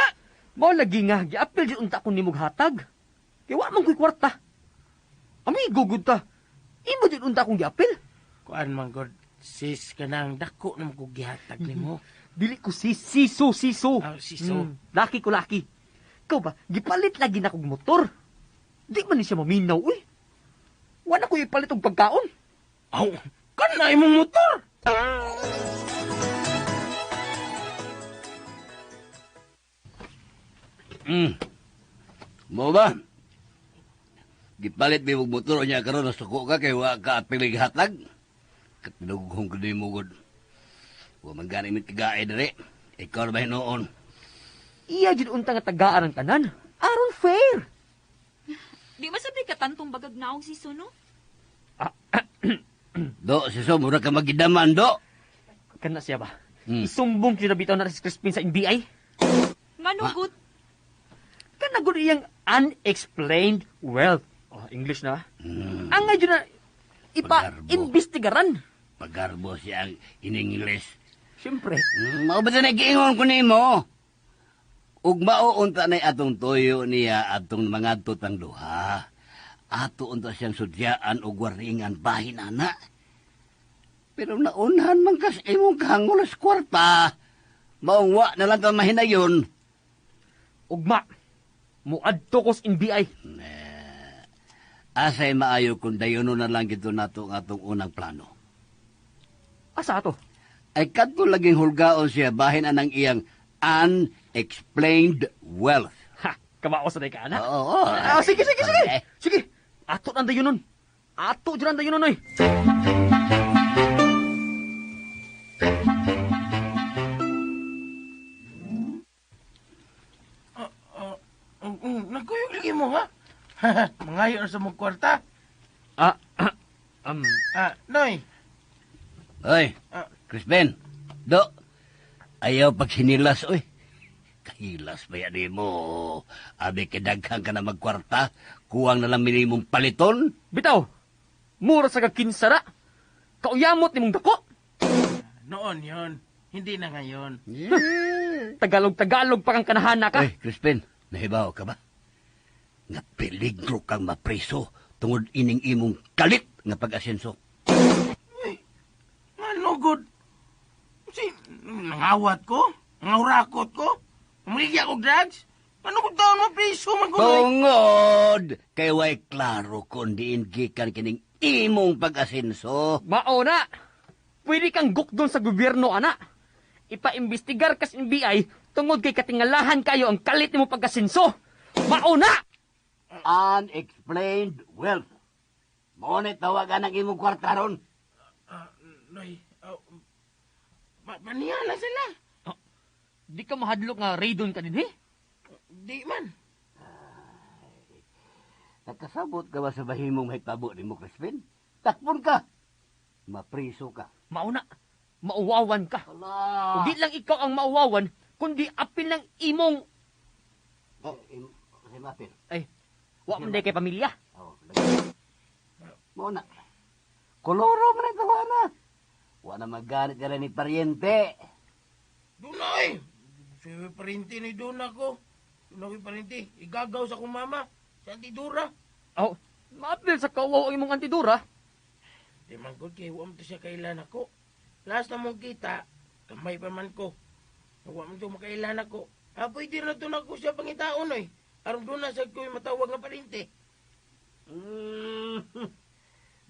Speaker 8: Mao lagi nga giapil di unta ko nimog hatag. Kay wa man ko'y kwarta. Amigo gud ta. Imo di unta akong giapil.
Speaker 3: Kuan man god, sis ka nang dako naman ko gihatag nimo.
Speaker 8: Dili ko siso.
Speaker 3: Siso.
Speaker 8: Laki ko laki. Ikaw ba, gipalit lagi na kong motor. Di man ni siya maminaw, uy. Wala ko ipalit og pagkaon.
Speaker 3: Aw, kana imong motor.
Speaker 2: Mo ba? Gipalit mo motor niya karon nasuko ka kay wa ka pilig hatag. Katinagughong ko din mo gud. Wa man gani mit tigaay dire. Ikaw ba noon?
Speaker 8: Iya jud unta nga tagaan ang tanan. Aron fair.
Speaker 5: Di masabi ka tantong bagag naong si Suno?
Speaker 2: Do, siso, mura ka magidaman, do.
Speaker 8: Kana siya ba? Isumbong siya na bitaw na si Crispin sa NBI.
Speaker 5: Manugot.
Speaker 8: Kana gud iyang unexplained wealth. Oh, English na. Ang nga na ipa-investigaran.
Speaker 2: Pagarbo siya ang in-English.
Speaker 8: Siyempre.
Speaker 2: Mao ba na giingon ko nimo? Ug mauunta na atong toyo niya atong mga tutang duha. Ato unta siyang sudyaan o waringan bahin ana. Pero naunhan man kas imong kangulas kwarta. Maungwa na lang ka mahinayon.
Speaker 8: Ugma, muadto ko sa NBI.
Speaker 2: Asay maayo kung dayono na lang gito nato ang atong unang plano.
Speaker 8: Asa ato?
Speaker 2: Ay kadto laging hulgaon siya bahin anang iyang unexplained wealth.
Speaker 8: Ha, kamao sa ka na.
Speaker 2: Oo.
Speaker 8: Sige. Sige. Ato nang dayon nun. Ato dyan dayon nun, oy.
Speaker 3: Nagkuyog lagi mo ha? Mangayo na sa mong kwarta. Noy.
Speaker 2: Oy, Crispin, do, ayaw pagsinilas, oy. Kahilas ba yan mo? Abi kadaghan ka na magkwarta, kuwang na lang minimum paliton.
Speaker 8: Bitaw, mura sa kakinsara. Kauyamot ni mong dako.
Speaker 3: Noon yon, hindi na ngayon.
Speaker 8: Tagalog pa kang kanahana ka.
Speaker 2: Oy, Crispin, nahibaw ka ba? Nga peligro kang mapreso tungod ining imong kalit nga pag-asenso.
Speaker 3: Ano good? Si, nangawat ko? Nangurakot ko? Umligya ko drugs? Ano ko taon mo preso magunay?
Speaker 2: Tungod! Kay way klaro kung diin gikan kining imong pag-asenso.
Speaker 8: Mauna, pwede kang gukdon sa gobyerno, ana. Ipa-imbestigar kas NBI tungod kay katingalahan kayo ang kalit ni mo pagkasinso. Mauna!
Speaker 2: Unexplained wealth. Monit tawagan ang imong kwarta ron.
Speaker 3: Noy, manihala sila.
Speaker 8: Di ka mahadlok nga raidon ka din, eh?
Speaker 3: Di man.
Speaker 2: Nakasabot ka ba sa bahimong may tabo ni mo, Crispin? Takpon ka. Mapriso ka.
Speaker 8: Mauna, mauwawan ka.
Speaker 2: Ala!
Speaker 8: Di lang ikaw ang mauwawan, kundi apil ng imong...
Speaker 2: Si Mapil.
Speaker 8: Ay, wa man day kay pamilya.
Speaker 2: Muna. Koloro man ang tawana. Wa na maganit ka ni paryente.
Speaker 3: Dunay! Si parinti ni Duna ko. Dunay parinti. Igagaw sa kong mama. Si Auntie Dura.
Speaker 8: Oh, maapil sa kawaw ang imong antidura.
Speaker 3: Di man ko kay huwam to siya kailan ako. Last na mong kita, kamay pa man ko. Huwam to makailan ako. Pwede na to na ko siya pangitaon eh. Aron doon na sa ko'y matawag nga parinti.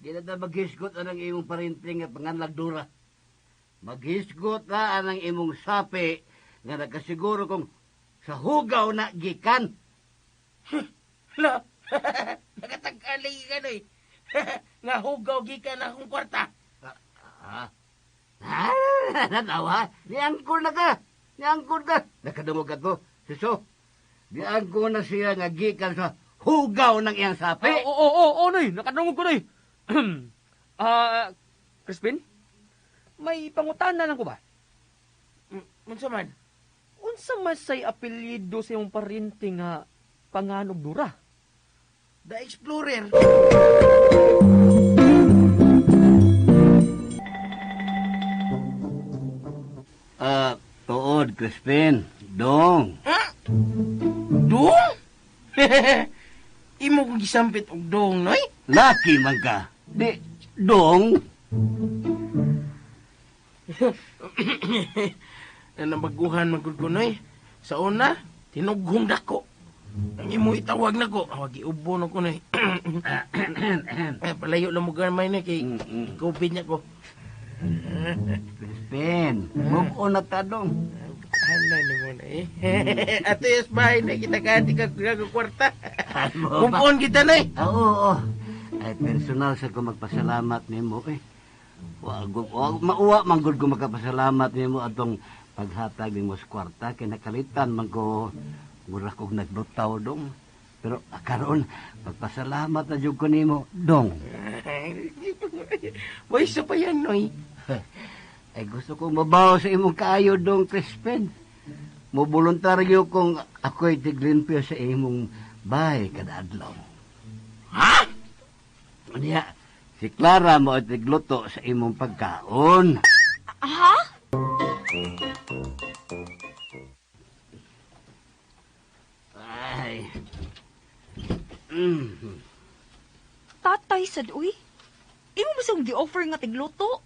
Speaker 2: Di na ta maghisgot anang imong paryente nga panganlagdura. Maghisgot na anang imong sapi nga nakasiguro kung sa hugaw na gikan.
Speaker 3: Hala, nakatagkalay ka na eh. Nga hugaw gikan na akong kwarta.
Speaker 2: Natawa? Niangkor na ka. Niangkor ka. Nakadungog ka to. Siso. Niangkor na siya nga gikan sa Hugaw ng iyang sapi.
Speaker 8: Oo, Noy. Nakadungog ko, Noy. Crispin? May pangutana lang ko ba?
Speaker 3: Unsa man?
Speaker 8: Unsa man say apelyido sa iyong parinti nga panganog dura?
Speaker 3: The Explorer.
Speaker 2: Tuod, Crispin. Dong.
Speaker 3: Ha? Dong? Imo kong gisampit og dong, noy?
Speaker 2: Laki man ka. Di, dong.
Speaker 3: Nanabaguhan magud ko, noy. Sa una, tinughong dako. Ang imo itawag na ko. Awag iubo na ko, noy. Palayo lang mo gamay na kay COVID niya ko.
Speaker 2: Crispin, move on na ta, dong.
Speaker 3: Hala naman eh. Ato yung bahay na kita kati ka kwarta. Kumpon kita na eh.
Speaker 2: Oo. Ay, personal sa ko magpasalamat nimo eh. Mauwa man gud ko magpasalamat nimo atong paghatag nimo sa kwarta kay nakalitan man ko mura kog naglutaw dong. Pero karon pagpasalamat na jud ko nimo dong.
Speaker 3: Way sa pa yan, noy.
Speaker 2: Ay gusto kong mabaw sa imong kaayo dong, Crispin. Mo voluntaryo kung ako'y tiglimpyo sa imong bahay kada adlaw.
Speaker 3: Ha?
Speaker 2: Unya, si Clara mo ay tigluto sa imong pagkaon.
Speaker 5: Ha?
Speaker 2: Ay.
Speaker 5: Tatay sad uy. Imo ba siyang gi-offer nga tigluto?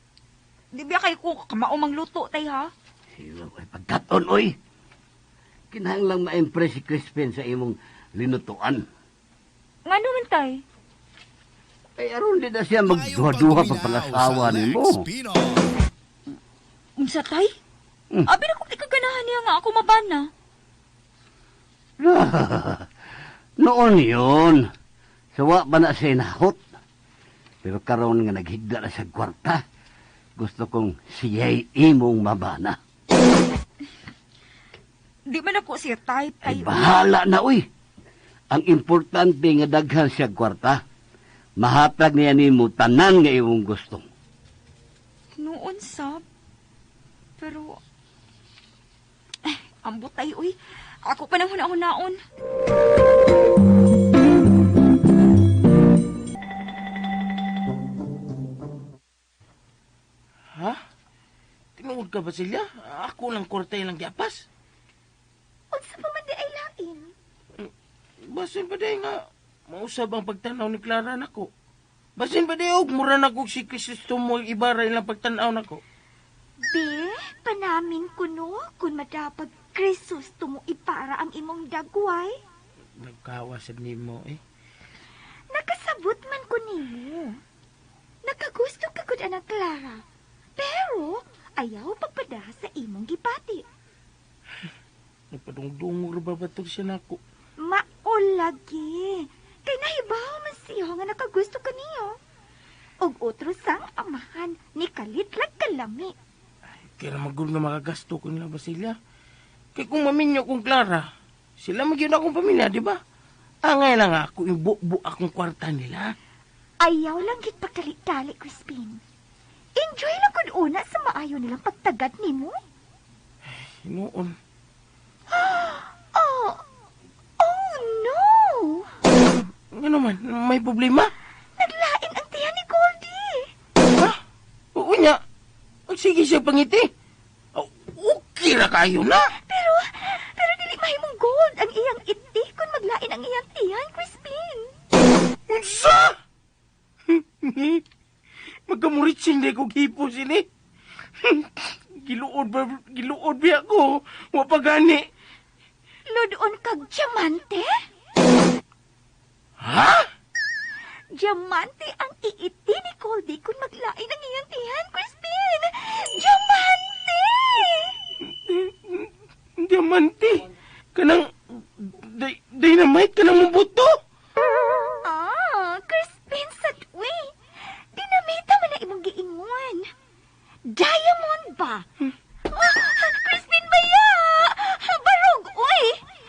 Speaker 5: Di ba kayo ko kamaumang luto tay ha?
Speaker 2: Sino ay pagkaton, oy. Kinahanglang ma-impress si Crispin sa imong linutuan.
Speaker 5: Nga naman tay.
Speaker 2: Ay, aron di na siya
Speaker 4: Mayong
Speaker 2: magduha-duha
Speaker 4: pagpaminaw
Speaker 2: pagpangasawa
Speaker 4: sa
Speaker 2: nimo.
Speaker 4: Lex Pinoy.
Speaker 5: Unsa tay? Abi na kong ikaganahan niya nga ako mabana.
Speaker 2: Noon yun. Sawa pa na siya nahot. Pero karon nga naghigda na sa kwarta. Gusto kong siya'y imong mabana.
Speaker 5: Di man ako siya tay.
Speaker 2: Ay bahala na, uy. Ang importante nga daghan siya kwarta. Mahatag niya nimo tanan nga imong gusto.
Speaker 5: Noon sab. Pero... ambot tay uy. Ako pa nang hunaon.
Speaker 3: Ha? Tinuod ka ba sila? Ako lang kortay lang giapas.
Speaker 5: Unsa pa man di ay lain?
Speaker 3: Basin ba day nga mausab ang pagtanaw ni Clara nako? Basin ba day og mura na kog si Crisostomo Ibarra ilang pagtanaw nako?
Speaker 5: Be, panamin ko no, kung madapag Krisus tumo ipara ang imong dagway.
Speaker 3: Nagkawasad nimo eh.
Speaker 5: Nakasabot man ko nimo. Nakagusto ka gud anak Clara. Pero ayaw pagpada sa imong gipati.
Speaker 3: Nagpadungdungog ba ba siya nako?
Speaker 5: Maulagi. Kay nahibaw man siya nga nakagusto ka niyo. Og otro sang amahan ni kalitlag kalami.
Speaker 3: Kaya magul nga makagasto ko nila ba sila? Kaya kung maminyo kong Clara, sila magyun akong pamilya, di ba? Angay lang ako, ibu akong kwarta nila.
Speaker 5: Ayaw lang git pagkali-kali, Crispin. Enjoy lang kun una sa maayo nilang pagtagad nimo.
Speaker 3: Noon.
Speaker 5: Oh no!
Speaker 3: Nga naman, may problema?
Speaker 5: Naglain ang tiyan ni Goldie.
Speaker 3: Ha? Oo niya. Sige siya pangiti. Oh, okay na kayo na.
Speaker 5: Pero dili mahimong gold ang iyang iti kung maglain ang iyang tiyan, Crispin.
Speaker 3: Unsa? Magkamuritsing na kong hipo sini. Giluod ba ako? Wapagani.
Speaker 5: Lodon kag diamante?
Speaker 3: Ha?
Speaker 5: Diamante ang iiti ni Goldie kung maglain ang iyang tiyan, Crispin. Diamante!
Speaker 3: Diamante. Kanang dynamite ka ng buto.
Speaker 5: Crispin sadwi. Dinamita man na imong giingon. Diamond ba? Crispin baya! Barog, uy!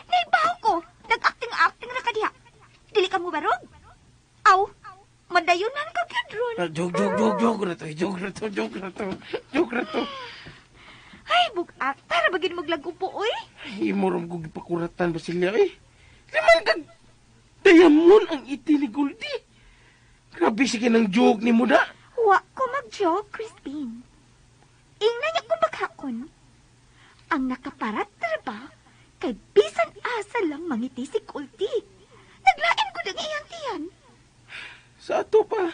Speaker 5: Naibaw ko. Nag-acting-acting na ka diha. Dili Dayunan ka gyud ron.
Speaker 3: Jog na to.
Speaker 5: Ay, bugak. Para bagin maglago po, oy.
Speaker 3: Ay, moram ko gipakuratan, Basilia, eh. Liman kag diamond ang iti ni Goldie. Grabe sige ng joke ni Muda.
Speaker 5: Wa ko mag-joke, Crispin. Ingnan niya ko maghakon. Ang nakaparat ba, kay bisan asa lang mangiti si Kulti. Naglain ko ng iyang tiyan.
Speaker 3: Sa ato pa,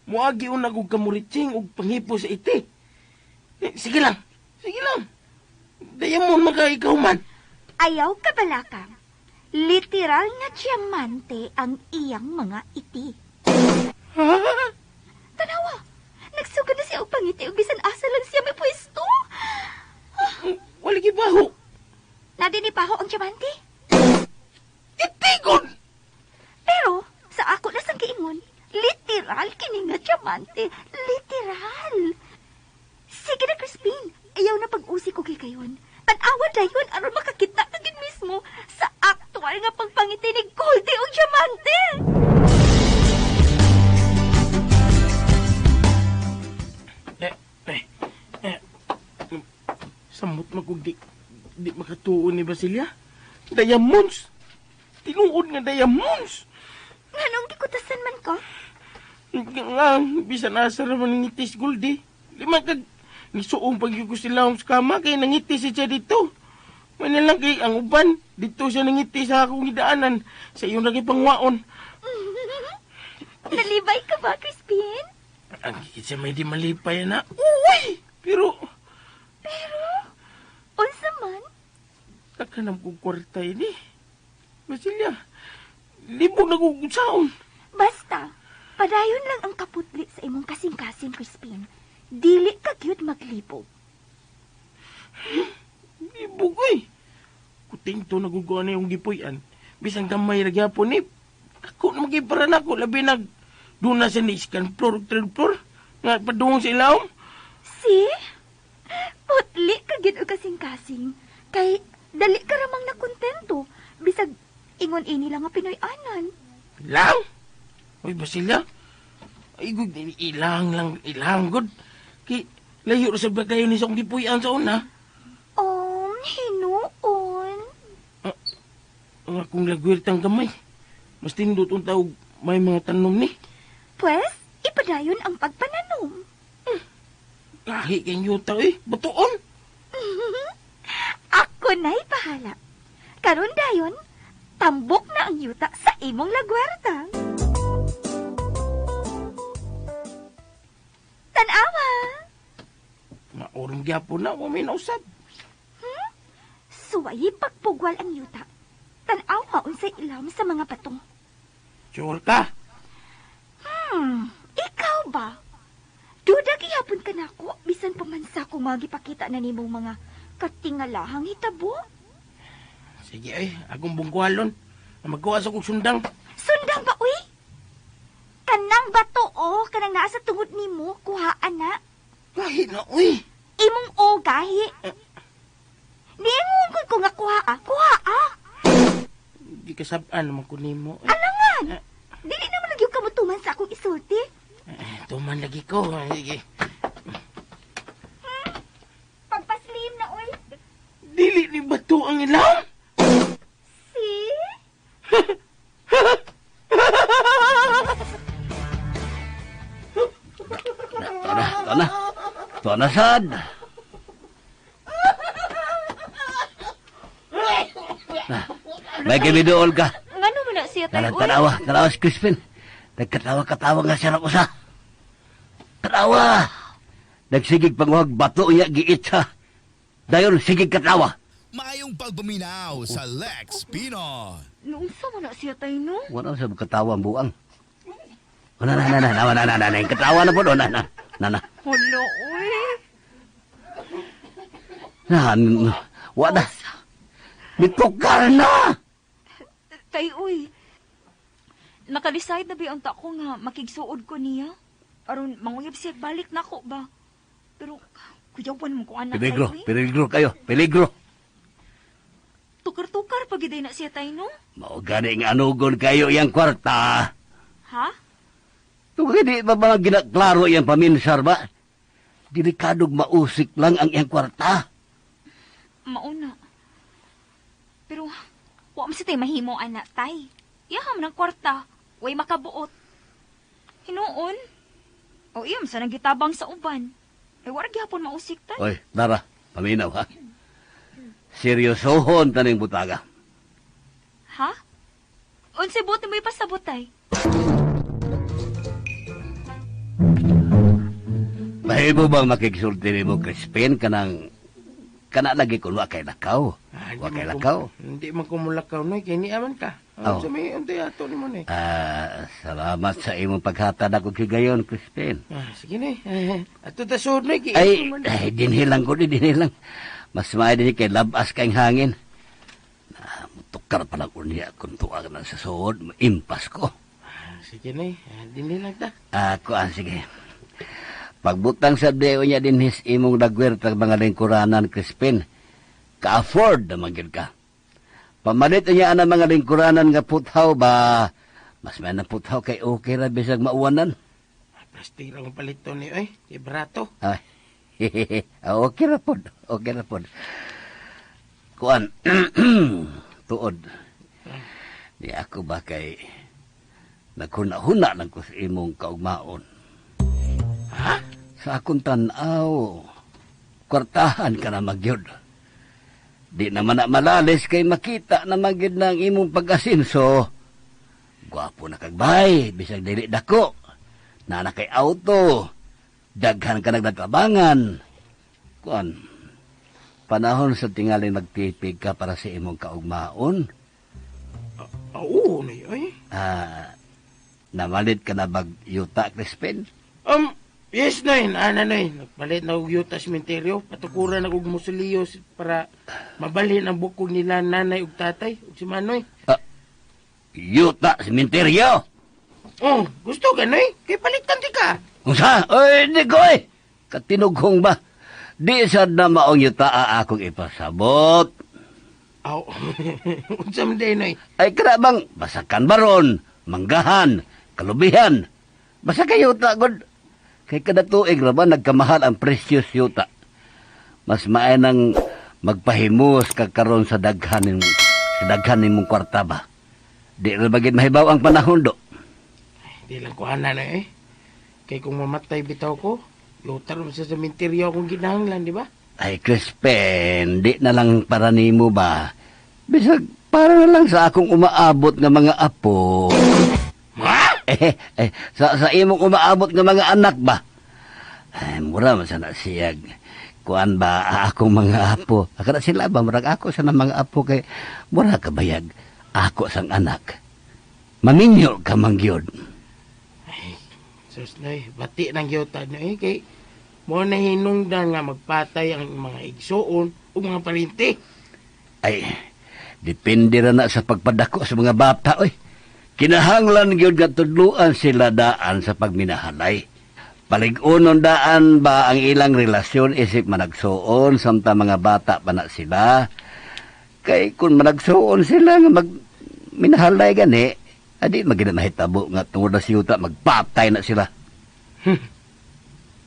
Speaker 3: muagi unag og kamuritsing og panghipo sa iti. Sige lang. Diamond maka ikaw man.
Speaker 5: Ayaw ka balaka. Literal nga diamante ang iyang mga iti.
Speaker 3: Ha?
Speaker 5: Tanawa, nagsugod na siya og pangiti og bisan asa lang siya may pwesto.
Speaker 3: Wala gibaho.
Speaker 5: Nadinipaho ang diamante.
Speaker 3: Itigon!
Speaker 5: Pero, sa ako na sang giingon, literal kini nga diamante. Literal. Sige na, Crispin. Ayaw na pag-usi ko kay kayon. Tanawa dayon aron makakita kagin mismo sa aktual nga pagpangiti ni Goldie og diamante.
Speaker 3: Samot magug di makatuon ni Basilia. Diamonds! Tinuod nga diamonds!
Speaker 5: Nganong gikutasan man ko?
Speaker 3: Nga, bisan asa naman nangitis Goldie. Lima kag nisuong pag-yugo sila sa kama kay nangitis siya dito. Manilang kay ang uban, dito siya nangitis sa akong idaanan sa iyong lagi pangwaon.
Speaker 5: Nalibay ka ba, Crispin?
Speaker 3: Ang higit siya may di malipay na. Uy! Pero,
Speaker 5: Unsa man?
Speaker 3: kakanam kong kwarta ini. Basilia, libog na kong saon.
Speaker 5: Basta, padayon lang ang kaputli sa imong kasing-kasing, Crispin. Dili ka gyud maglibog.
Speaker 3: Libog eh. Kuting to nagugawa na yung gipuyan. Bisang gamay na gyapon eh. Ako na magiparan ako. Labi nag doon na sa niskan floor, third floor. Nga padungong sa ilaw.
Speaker 5: See? Putli ka gyud og kasing-kasing. Kay dali ka ramang nakontento. Bisag ingon ini lang nga Pinoy-anan.
Speaker 3: Ilang? Uy, Basilia. Ay, good. Ilang, good. Ki, layo sa bagayon ni sa kong gipuyan sa una.
Speaker 5: Hinuon.
Speaker 3: Ang akong lagwirtang gamay. Mas tindot ang tawag may mga tanom ni.
Speaker 5: Pues, ipadayon ang pagpananom.
Speaker 3: Lahi kayong yuta eh. Batuon.
Speaker 5: Ako na'y bahala. Karon dayon, tambok na ang yuta sa imong lagwarta. Tanawa!
Speaker 3: Maurong gyapon na. Huwag may nausap.
Speaker 5: Suwayi pagpugwal ang yuta. Tanawa unsay ilam sa mga batong.
Speaker 3: Sure ka?
Speaker 5: Ikaw ba? Duda gihapon ka nako bisan pamansa ko magipakita na nimong mga katingalahang hitabo.
Speaker 3: Sige ay, akong bungkwalon. Magawa sa kong sundang.
Speaker 5: Sundang ba, uy? Kanang bato, kanang nasa tungod nimo, kuhaan na.
Speaker 3: Lahi na, uy.
Speaker 5: Imong o gahi. Niingon ko nga kuhaa.
Speaker 3: Di kasabaan naman ko nimo.
Speaker 5: Alangan! Dili naman nagyong kamutuman sa akong isulti.
Speaker 3: Tuman lagi ko. Sige.
Speaker 5: Pagpaslim na, uy.
Speaker 3: Dili ni bato ang ilaw.
Speaker 5: See?
Speaker 2: Tana sad. May kimidool ka.
Speaker 5: Ngano mo na siya tayo, uy?
Speaker 2: Tanawa si Crispin. Nagkatawa-katawa nga siya ng usa. Tanawa. Nagsigig panguhag bato niya giit sa. Dayon sigig katawa.
Speaker 4: Mayong pagbuminaw sa Lex Pino.
Speaker 5: Noong mo na siya tayo, no?
Speaker 2: Wala sa katawa ang buang. Na, katawa na po doon, na.
Speaker 5: Hala, uy.
Speaker 2: Wala. Mitokar na!
Speaker 5: Tay, uy. Nakadecide na ba ang tako nga makigsuod ko niya? Aron manguyab siya balik na ko ba? Pero, kuyawan mo ko anak
Speaker 2: Peligro kayo, peligro.
Speaker 5: Tukar-tukar pag na siya tayo, no?
Speaker 2: Mau gani nga anugon kayo yang kwarta.
Speaker 5: Ha?
Speaker 2: Tungkol di ba mga ginaklaro yung paminsar ba? Delikadog mausik lang ang iyang kwarta.
Speaker 5: Mauna. Pero, wa man sa tay mahimo, anak, tay. Iyaham ng kwarta. Way makabuot. Hinuon. O iyam sa nagitabang sa uban. Ay, wala gihapon mausik, tay.
Speaker 2: Oy, Dara, paminaw ha. Seryosohon taning butaga.
Speaker 5: Ha? Unsa buti mo ipasabot, tay?
Speaker 2: Mahimo bang makiksulti mo, Crispin, kana lagi kung wa kay lakaw. Wa kay lakaw.
Speaker 3: Hindi man ko mulakaw, Noy. Kaya niaman ka.
Speaker 2: Oh.
Speaker 3: Sa may untay ato ni mo, Noy.
Speaker 2: Salamat sa imong paghatad ako kigayon, Crispin.
Speaker 3: Sige, Noy. Ato tasod, Noy.
Speaker 2: Dinhilang ko, dinhilang. Mas maay din kay labas kayong hangin. Mutukar pa lang unya kung tuwag na sa suod, maimpas ko.
Speaker 3: Sige, Noy. Dinhi lang ta.
Speaker 2: Sige. Pagbutang sa deo niya din his imong dagwertag mga lingkuranan, Crispin. Ka-afford na magyud ka. Pamalit niya ang mga lingkuranan nga puthaw ba? Mas may na puthaw kay okay ra bisag mauwanan.
Speaker 3: Plastic lang ang palito ni, oy. Kay barato.
Speaker 2: Okay ra pod. Okay ra pod. Kuan. Tuod. Di ako ba kay naghuna-huna lang ko sa imong kaugmaon.
Speaker 3: Ha?
Speaker 2: Sa akong tanaw, kwartahan ka na magyod. Di naman na malalis kay makita na magyod ng imong pag-asinso. Gwapo na kagbay, bisag dili dako. Na kay auto, daghan ka nagdagkabangan. Kuan, panahon sa tingaling magtipig ka para sa imong kaugmaon.
Speaker 3: Oo, Noy, oy.
Speaker 2: Namalit ka na bagyuta, Crispin?
Speaker 3: Yes, Noy. Noy. Nagpalit na og yuta sementeryo. Patukuran na og musuliyo para mabalhin ang bukog nila nanay ug tatay ug si Manoy.
Speaker 2: Yuta, sementeryo?
Speaker 3: Oh, gusto ka, Noy? Kay palitan di ka.
Speaker 2: Unsa? Oy, di ko eh. Katinughong ba? Di sad na maong yuta akong ipasabot.
Speaker 3: Aw. Unsa man day, Noy?
Speaker 2: Ay karabang basakan baron, manggahan, kalubihan. Basta kay yuta, god. Kay kada tuig ra ba nagkamahal ang precious yuta. Mas maay nang magpahimos ka karon sa daghan nimong kwarta ba. Di ra bagid mahibaw ang panahon do.
Speaker 3: Di lang ko ana, Noy, eh. Kay kung mamatay bitaw ko, yuta ron sa sementeryo akong ginahanglan, di ba?
Speaker 2: Ay, Crispin, di na lang para nimo ba? Bisag para na lang sa akong umaabot nga mga apo.
Speaker 3: Ha?
Speaker 2: Sa imong umaabot nga mga anak ba? Ay, mura man sana siyag. Kuan ba akong mga apo? Akala sila ba, murag ako sa mga apo kay mura kabayag. Ako sang anak. Maminyo ka mangyod.
Speaker 3: Ay, sus, Noy, bati ng yuta, Noy, kay mo na hinungdan nga magpatay ang mga igsoon o mga parinti.
Speaker 2: Ay, depende ra na sa pagpadako sa mga bata, oy. Kinahanglan gyud nga tudluan sila daan sa pagminahalay. Palig-unon daan ba ang ilang relasyon isip managsuon samtang mga bata pa na sila. Kay kung managsuon sila nga magminahalay gani, adi magina mahitabo nga tungod na siyuta magpatay na sila.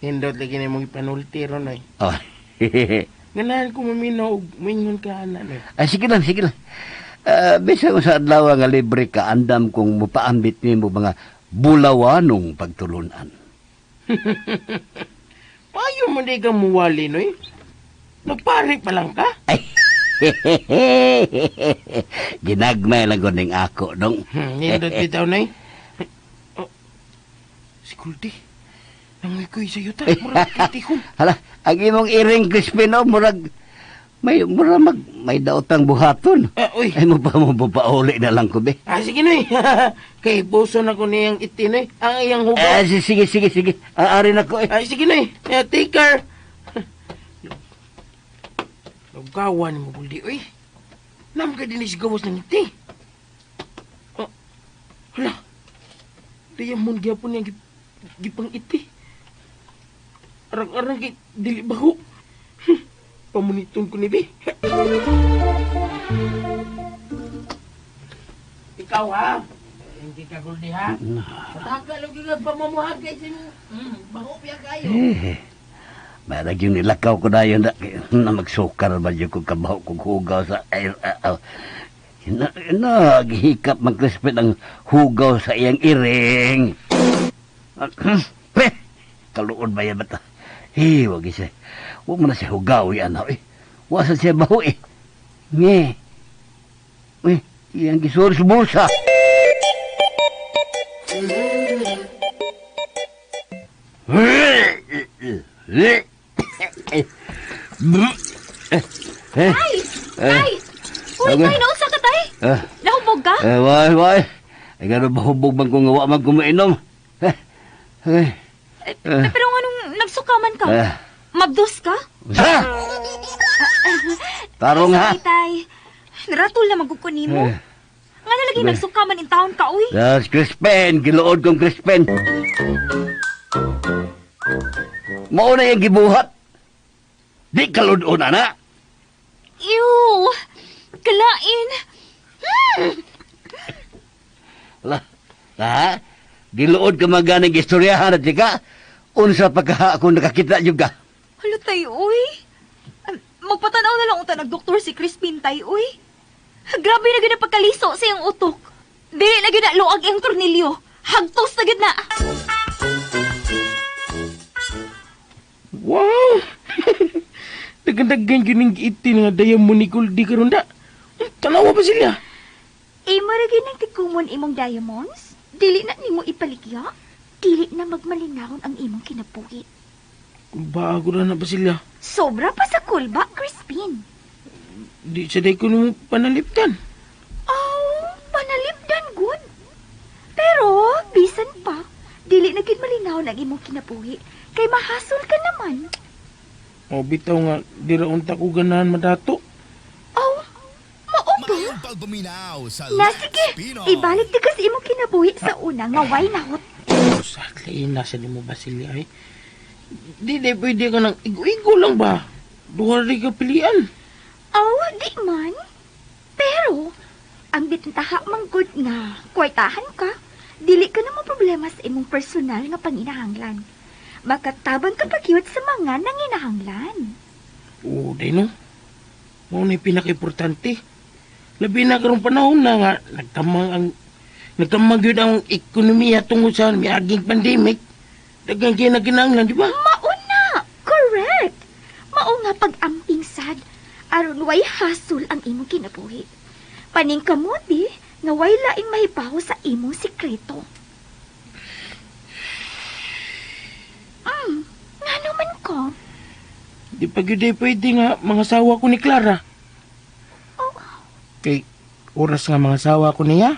Speaker 3: Hindot lagi na mong ipanulti ron, Noy.
Speaker 2: Oh.
Speaker 3: Ganahan ko maminaw og mingon ka, ana, Noy.
Speaker 2: Ay, sige lang, sige lang. Bisa ko sa adlaw nga libre ka, andam kung mupaambit mo mga bulawanong pagtulunan.
Speaker 3: Payo mo di ka muwali, Noy. Nagpari pa lang ka.
Speaker 2: Ay, ginagmay lang ko ning ako, dong.
Speaker 3: Hindot bitaw, Noy. Si Kulti. Nangoy ko sa yuta. Murag kitihon.
Speaker 2: Hala, ang imong iring Crispin, oh, murag may daotang buhaton.
Speaker 3: Uy.
Speaker 2: Ay mo pauli na lang ko, be.
Speaker 3: Sige, Noy. Kay puso na ko niyang iti, Noy. Ang iyang hubo.
Speaker 2: Sige. Aari na ko, eh.
Speaker 3: Sige, Noy. Take care. Lugawan mo, Buldi, uy. Nam ka din gawas ng iti. Hala. Diyang mong gyapon yung gipang iti. Arang-arang kay dili baho. Pamuniton ko ni Be. Ikaw, ha? Yung kikagol ni ha. Mataka lang yung pamamuhagay sa mo. Baho piya kayo.
Speaker 2: Marag yung nilakaw ko na yun na magsukar ba yung kong kabaho kong hugaw sa air. Naghihikap magkrispit ang hugaw sa iyang iring. Kaluon ba yan bata? Wag isa. Huwag mo na siya hugaw yan. Wasa siya baho eh. Nge. Iyang gisur sa bulsa.
Speaker 5: Tay! Tay! Uy, tay, nausa ka, tay! Nahubog ka?
Speaker 2: Why? Ay gano'n ba hubog man kung gawa man kumainom?
Speaker 5: Pero anong nagsukaman ka? Mabdos ka?
Speaker 2: Tarong ha?
Speaker 5: Sorry, tay. Naratol na magkukunin mo. Nga nalagi nagsukaman in taon ka, uy.
Speaker 2: Das Crispin, giluod kong Crispin. Mauna yung gibuhat. Di kaludon, ana.
Speaker 5: Ew! Kalain!
Speaker 2: Ha? Giluod ka maganing istoryahan at sika. Unsa pagka ako nakakita juga.
Speaker 5: Hala, tay, uy. Magpatanaw na lang unta nag-doktor si Crispin, tay, uy. Grabe na gina pagkaliso sa iyang utok. Dili na gina luag ang tornilyo. Hagtos na gina.
Speaker 3: Wow! Dagan-dagan yun yung giiti nga diamond ni Goldie karon da. Tanawa pa sila.
Speaker 5: Maragin ang tikumon imong diamonds? Dili na nimo ipaligya? Dili na magmalinawon ang imong kinabuhi.
Speaker 3: Bago na ba sila?
Speaker 5: Sobra pa sa kulba, Crispin.
Speaker 3: Di sa day ko nung panaliptan.
Speaker 5: Oh, panalipdan good. Pero, bisan pa, dili na gid malinawon ang imong kinabuhi. Kay mahasol ka naman.
Speaker 3: O bitaw nga, di ra unta ko ganahan madato.
Speaker 5: Oh, mao ba?
Speaker 4: Mayong pagpaminaw sa
Speaker 5: Na
Speaker 4: Lex
Speaker 5: sige,
Speaker 4: Pinoy.
Speaker 5: ibalik ti kasi imong kinabuhi sa una nga way nahot.
Speaker 3: Sakli, nasa ni mo ba sila eh? Di pwede ka nang igo-igo lang ba? Duha rin ka pilian.
Speaker 5: Oh, di man. Pero, ang bitintaha mang good nga, kwartahan ka, dili ka na mo problema sa imong personal nga panginahanglan. Makatabang ka pagyud sa mga nanginahanglan.
Speaker 3: Oo, day no. Mao na yung pinaka-importante. Labi na karong panahon na nga, nagtamang yun ang ekonomiya tungkol sa miaging pandemic. Dagang kaya na ginanglan, di ba?
Speaker 5: Mauna! Correct! Mao nga pag-amping sad, aron way hasol ang imong kinabuhi. Paning kamuti, nga way laing mahibaw sa imong sikreto. Nga naman ko.
Speaker 3: Di pa yun pwede nga mga sawa ko ni Clara.
Speaker 5: Oh,
Speaker 3: Kay oras nga mga sawa ko niya.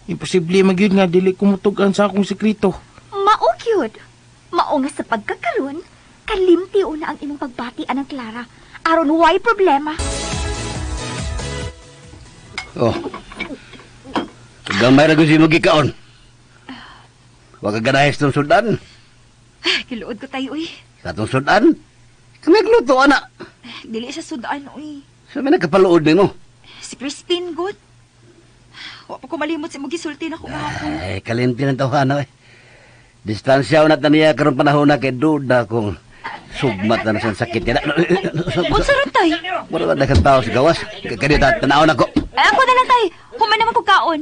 Speaker 3: Imposible magyud nga dili kumutugan sa akong sekreto.
Speaker 5: mao gyud. Mao nga sa pagkakaroon, kalimti una ang imong pagbatian ng Clara. Aron way problema.
Speaker 2: Oh. Gamay na gusto mo gikaon. Huwag ka ganahis ng sudan.
Speaker 5: Kiluod ko tayo, uy.
Speaker 2: Sa itong sudan, kami nagluto, anak.
Speaker 5: Dili sa sudaan, uy.
Speaker 2: Sabi nagkapaluod mo.
Speaker 5: Si Crispin, good. Wa pa ko malimot si Mugisulti na ko gahapon.
Speaker 2: Ay, kalimti ng tawhana eh. Distansyaw na niya karong panahon na kay duda kung sugmat na sa sakit niya.
Speaker 5: Unsa ron, tay?
Speaker 2: Wala na kang tao sa gawas. Kanita, tanaw na ko.
Speaker 5: Ay, ako na lang, tay. Human naman kong kaon.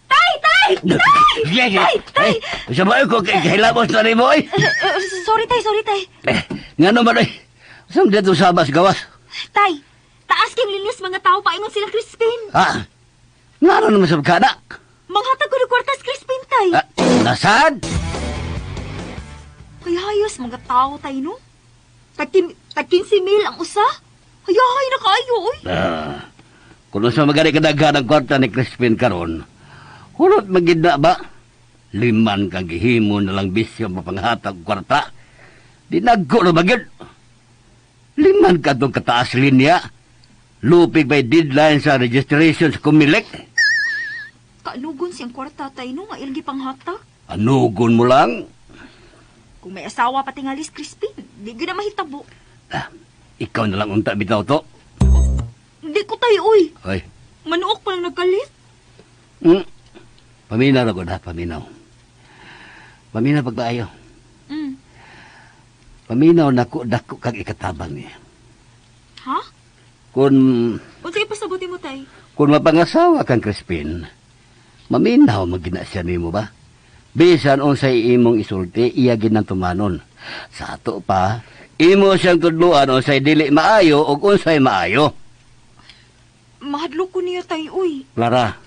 Speaker 5: Tay! Tay! Tay! Tay!
Speaker 2: Sabay ko, kahilamos na rin mo eh.
Speaker 5: Sorry, tay.
Speaker 2: Nga naman eh. Saan dito sabas gawas?
Speaker 5: Tay, taas kang linis mga tao pa ingon sila Crispin.
Speaker 2: Ha? Nga naman sa kada?
Speaker 5: Manghatag ko ng kwartas Crispin, tay.
Speaker 2: Nasaan?
Speaker 5: Kaya hayos mga tao, tay, no? Tag-15 mil ang usa. Hayahay na kayo, oy.
Speaker 2: Kung sa magari kadaghan ang kwarta ni Crispin karon, hulot magida ba? 5 kang gihimo na lang bisyo mapanghatag kwarta. Dinagko na bagid. 5 ka itong kataas linya. Lupig by deadline sa registration sa Kumilik.
Speaker 5: Kaanugon siyang kwarta, tay, no? Nga ilgi panghatag.
Speaker 2: Anugon mo lang.
Speaker 5: Kung may asawa pati nga Liz Crispin, di gina mahitabo.
Speaker 2: Ikaw na lang unta bitaw to.
Speaker 5: Hindi ko tayo, uy.
Speaker 2: Hoy.
Speaker 5: Manuok pa lang nagkalit.
Speaker 2: Paminaw na ko na, paminaw. Paminaw pagpaayo. Paminaw na ko, dako kag ikatabang niya.
Speaker 5: Ha?
Speaker 2: Kung
Speaker 5: Unsa ipasabuti mo, tay?
Speaker 2: Kung mapangasawa kang Crispin, maminaw magina siya nimo ba? Bisan unsay imong isulti, iya ginang tumanon. Sa ato pa, imo siyang tudluan unsay dili maayo ug unsay maayo.
Speaker 5: Mahadlok ko niya, tay, uy.
Speaker 2: Clara,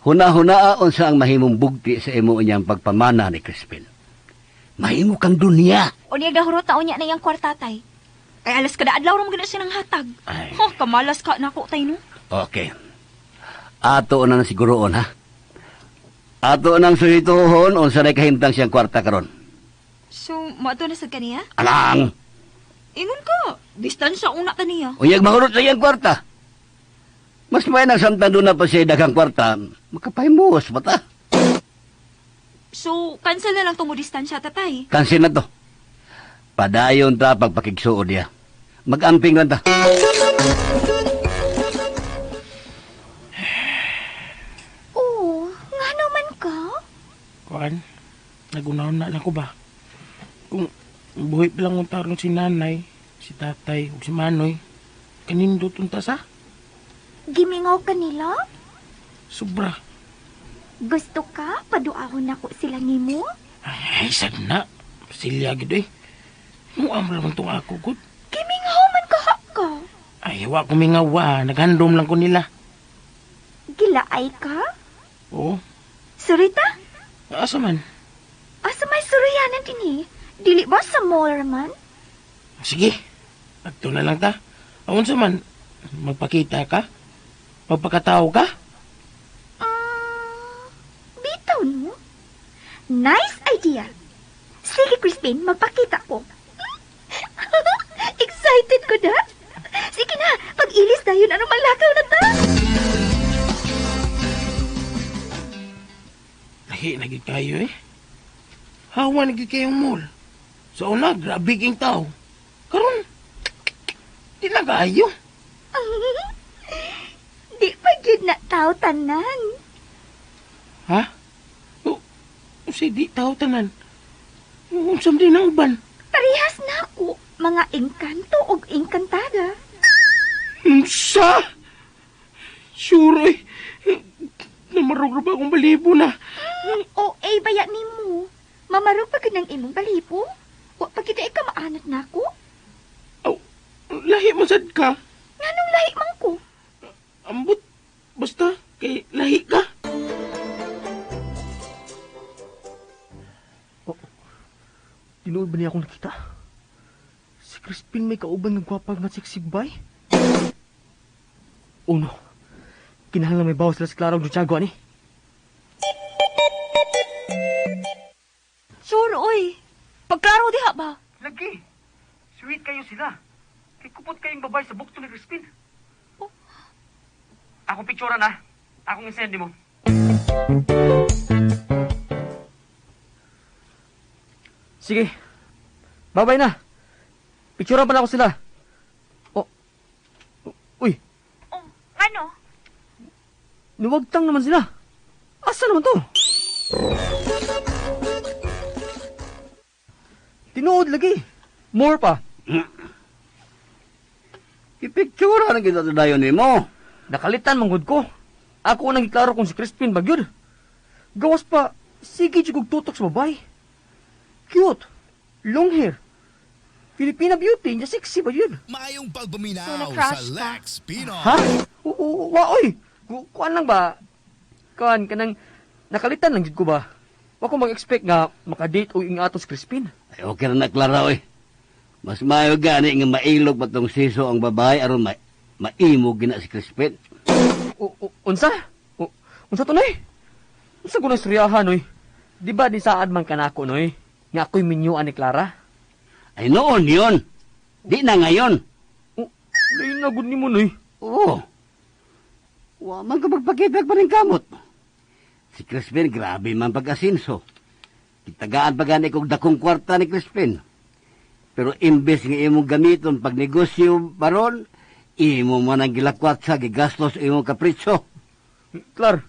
Speaker 2: huna-hunaa unsa ang mahimong bugti sa imo unyang pagpamana ni Crispin. Mahimo kang dunya.
Speaker 5: O niya gahuro taon niya na iyang kwarta, tay. Kay alas kada adlaw ram gina siya ng hatag.
Speaker 2: Ay.
Speaker 5: Kamalas ka na ako, tay, no?
Speaker 2: Okay. Ato na siguroon, ha? Ato nang suhituhon unsa nay kahimtang siyang kwarta karon.
Speaker 5: So, maato na sa kaniya?
Speaker 2: Alang,
Speaker 5: Ingon ka. Distansya una ta niya.
Speaker 2: uyag mahurot sa iyang kwarta. Mas may nagsamtan doon na pa siya daghang kwarta, makapahimuos ba ta?
Speaker 5: So, cancel na lang itong mo distansya, tatay.
Speaker 2: Kansin na to. Padayon ta pagpakigsuod niya. Mag-amping lang ta.
Speaker 5: Oo, nga naman ka?
Speaker 3: Kuan, nagunahon na ko ba? Kung buhay pa lang taron si nanay, si tatay, ug si manoy, kanindo tunta sa?
Speaker 5: Gimingaw ka nila?
Speaker 3: Sobra.
Speaker 5: Gusto ka? Paduahon ako sila nimo?
Speaker 3: Ay, sad na. Silya gid eh. Muam naman tong ako, good.
Speaker 5: Gimingaw man ka ka.
Speaker 3: Ay, wa ko mingawa. Naghandom lang ko nila.
Speaker 5: Gilaay ka?
Speaker 3: Oo.
Speaker 5: Surita?
Speaker 3: Asa man?
Speaker 5: Asa may suriyanan din eh? Dili ba sa mall man?
Speaker 3: Sige. Agto na lang ta. Awan sa man, magpakita ka? Magpakatao ka?
Speaker 5: Bitaw no? Nice idea. Sige, Crispin, magpakita ko. Excited ko na. Sige na, pag-ilis na yun, ano malakaw na ta?
Speaker 3: Lahi, nagig kayo eh. Hawa nagig kayong mall. Sa una, grabe king tao. Karon, di na kayo.
Speaker 5: Di pa yun na tao tanan.
Speaker 3: Ha? O di tao tanan. Unsam din ang uban.
Speaker 5: Parehas na ako, mga engkanto o engkantada.
Speaker 3: Unsa? Sure eh. Namarog ba akong balibo na?
Speaker 5: O baya ni mo. Mamarog pa ka ng imong balipo? O pagkita ka maanat na ako?
Speaker 3: Aw, lahi masad ka.
Speaker 5: Nganong lahi man ko?
Speaker 3: Ambot, basta kay lahi ka.
Speaker 8: Tinuod ba niya akong nakita? Si Crispin may kauban ng gwapa nga siksigbay? Oh no. Kinahanglan may bawas sila sa Clara o Santiago, ani?
Speaker 5: Sure, oy. Pagklaro diha ba?
Speaker 8: Lagi. Sweet kayo sila. Kay kupot kayong babae sa bukto ni Crispin.
Speaker 5: Oh.
Speaker 8: Akong picture na. Akong isend mo. Sige. Babay na. Picturean pa na ako sila. Oh. Uy,
Speaker 5: Oh, ano?
Speaker 8: nuwagtang naman sila. Asa naman to? Tinuod lagi. More pa.
Speaker 2: Ipiktura na kita dayon nimo.
Speaker 8: Nakalitan manggod ko. Ako ang nagiklaro kung si Crispin bagyod. Gawas pa, sige jugog tutok sa babay. Cute. Long hair. Filipina beauty, niya sexy ba yun?
Speaker 4: Mayong
Speaker 5: So,
Speaker 4: pagpaminaw
Speaker 5: na-crush
Speaker 4: sa
Speaker 5: ka?
Speaker 4: Lex Pinoy.
Speaker 8: Ha? Oy! Kuan lang ba? Kuan, kanang nakalitan lang jud ko ba? Wa ko mag-expect nga makadate o ingatos Crispin.
Speaker 2: Ay, okay na Clara, oy. Mas maayo gani nga mailog patong siso ang babae aron maimo gina si Crispin.
Speaker 8: Unsa? Unsa to noy? Unsa ko na istoryahan noy? Di ba di saad man kanako noy? Nga ako'y minyuan ni Clara?
Speaker 2: Ay noon yon. Di na ngayon.
Speaker 8: Lain na gud nimo noy.
Speaker 2: Oo. Wa man ka magpakitag pa rin kamot. Si Crispin, grabe man pag-asinso. Kitagaan pa gani kong dakong kwarta ni Crispin. Pero imbes nga imong gamiton pag negosyo baron, imo man ang gilakwat sa gigastos imong kapritsyo.
Speaker 8: Clar,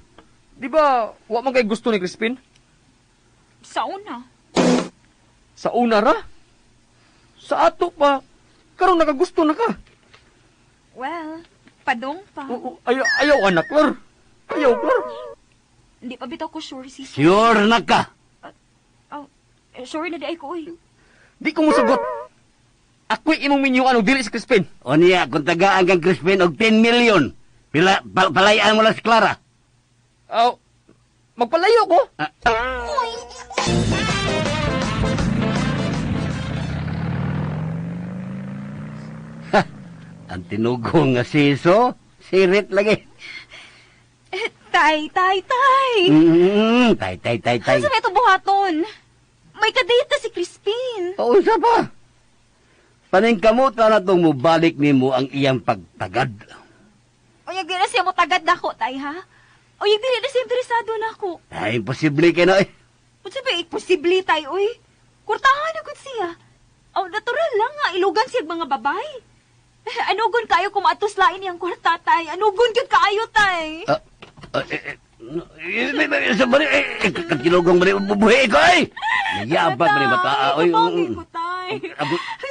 Speaker 8: di ba wa man kay gusto ni Crispin?
Speaker 5: Sa una.
Speaker 8: Sa una ra? Sa ato pa, karon nakagusto na ka.
Speaker 5: Well, padong pa.
Speaker 8: Ayaw anak, Clar. Ayaw, Clar.
Speaker 5: Hindi pa bitaw ko sure si
Speaker 2: Sure na ka.
Speaker 5: Sure na di ay ko eh.
Speaker 8: Di ko musugot. Ako'y imong minyuan og dili si Crispin.
Speaker 2: O niya, kung tagaan kang Crispin og 10 million, palayaan mo lang si Clara.
Speaker 8: Magpalayo ko.
Speaker 2: Ang tinugong nga siso, sirit lagi.
Speaker 5: Tay.
Speaker 2: Tay.
Speaker 5: Asa may ito buhaton? May kadate na si Crispin.
Speaker 2: O, sa pa. Paningkamutan na itong mubalik ni mo ang iyang pagtagad.
Speaker 5: O yung di na siya mo tagad na ko, tay, ha? O yung di na siya interesado na ako.
Speaker 2: Ay, imposible ka na eh.
Speaker 5: O sabi, imposible, tay, oy. Kurtahan na gud siya. O, natural lang nga, ilugan siya mga babay. Anugon kayo kung maatuslain niyang kwarta, tay. Anugon yun kaayo, tay.
Speaker 2: Katilogong mali, bubuhi ko eh. Nayabat mali mataa.
Speaker 5: Kapangin ko, tay.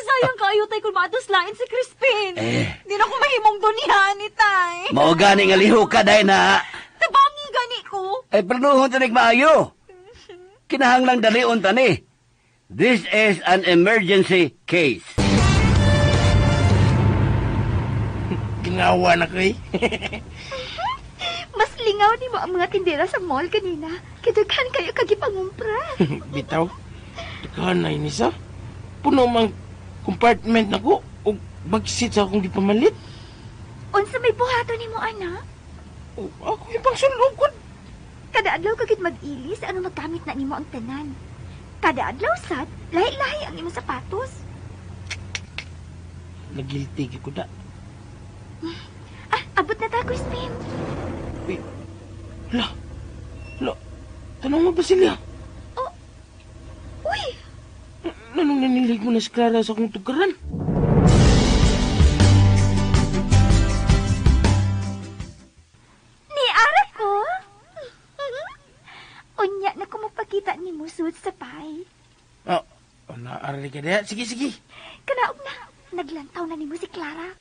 Speaker 5: Sayang kayo, tay, kung maatuslain si Crispin. Hindi na ko mahimong dunihan ni tay.
Speaker 2: Mao gani nga liho ka dahil na.
Speaker 5: Tabangi gani ko.
Speaker 2: Ay, perluhon tanig maayo. Kinahanglang dalion tani. This is an emergency case.
Speaker 3: Ginawa na ko eh.
Speaker 5: Mas lingaw ni mo ang mga tindera sa mall kanina. Kadaghan kayo kagipangumpra.
Speaker 3: Bitaw, daghan na inisa. Puno mang compartment na ko o bagsit sa akong gipamalit.
Speaker 5: Unsa may buhato ni mo, ana?
Speaker 3: O, ako yung pangsulog ko.
Speaker 5: Kada adlaw kagid mag-ilis, ano magkamit na nimo ang tanan. Kada adlaw sad, lahi-lahi ang imong sapatos.
Speaker 3: Nagilty ko da.
Speaker 5: Abot na ta, Crispin.
Speaker 3: Hala, tanong mo ba sila?
Speaker 5: Uy,
Speaker 3: Nanong nanilig mo na si Clara sa akong tugaran?
Speaker 5: ni ara ko. Unya na ko magpakita ni mo suot sa pay.
Speaker 3: Naarali ka daya. Sige.
Speaker 5: Kanaog na, naglantaw na ni mo si Clara.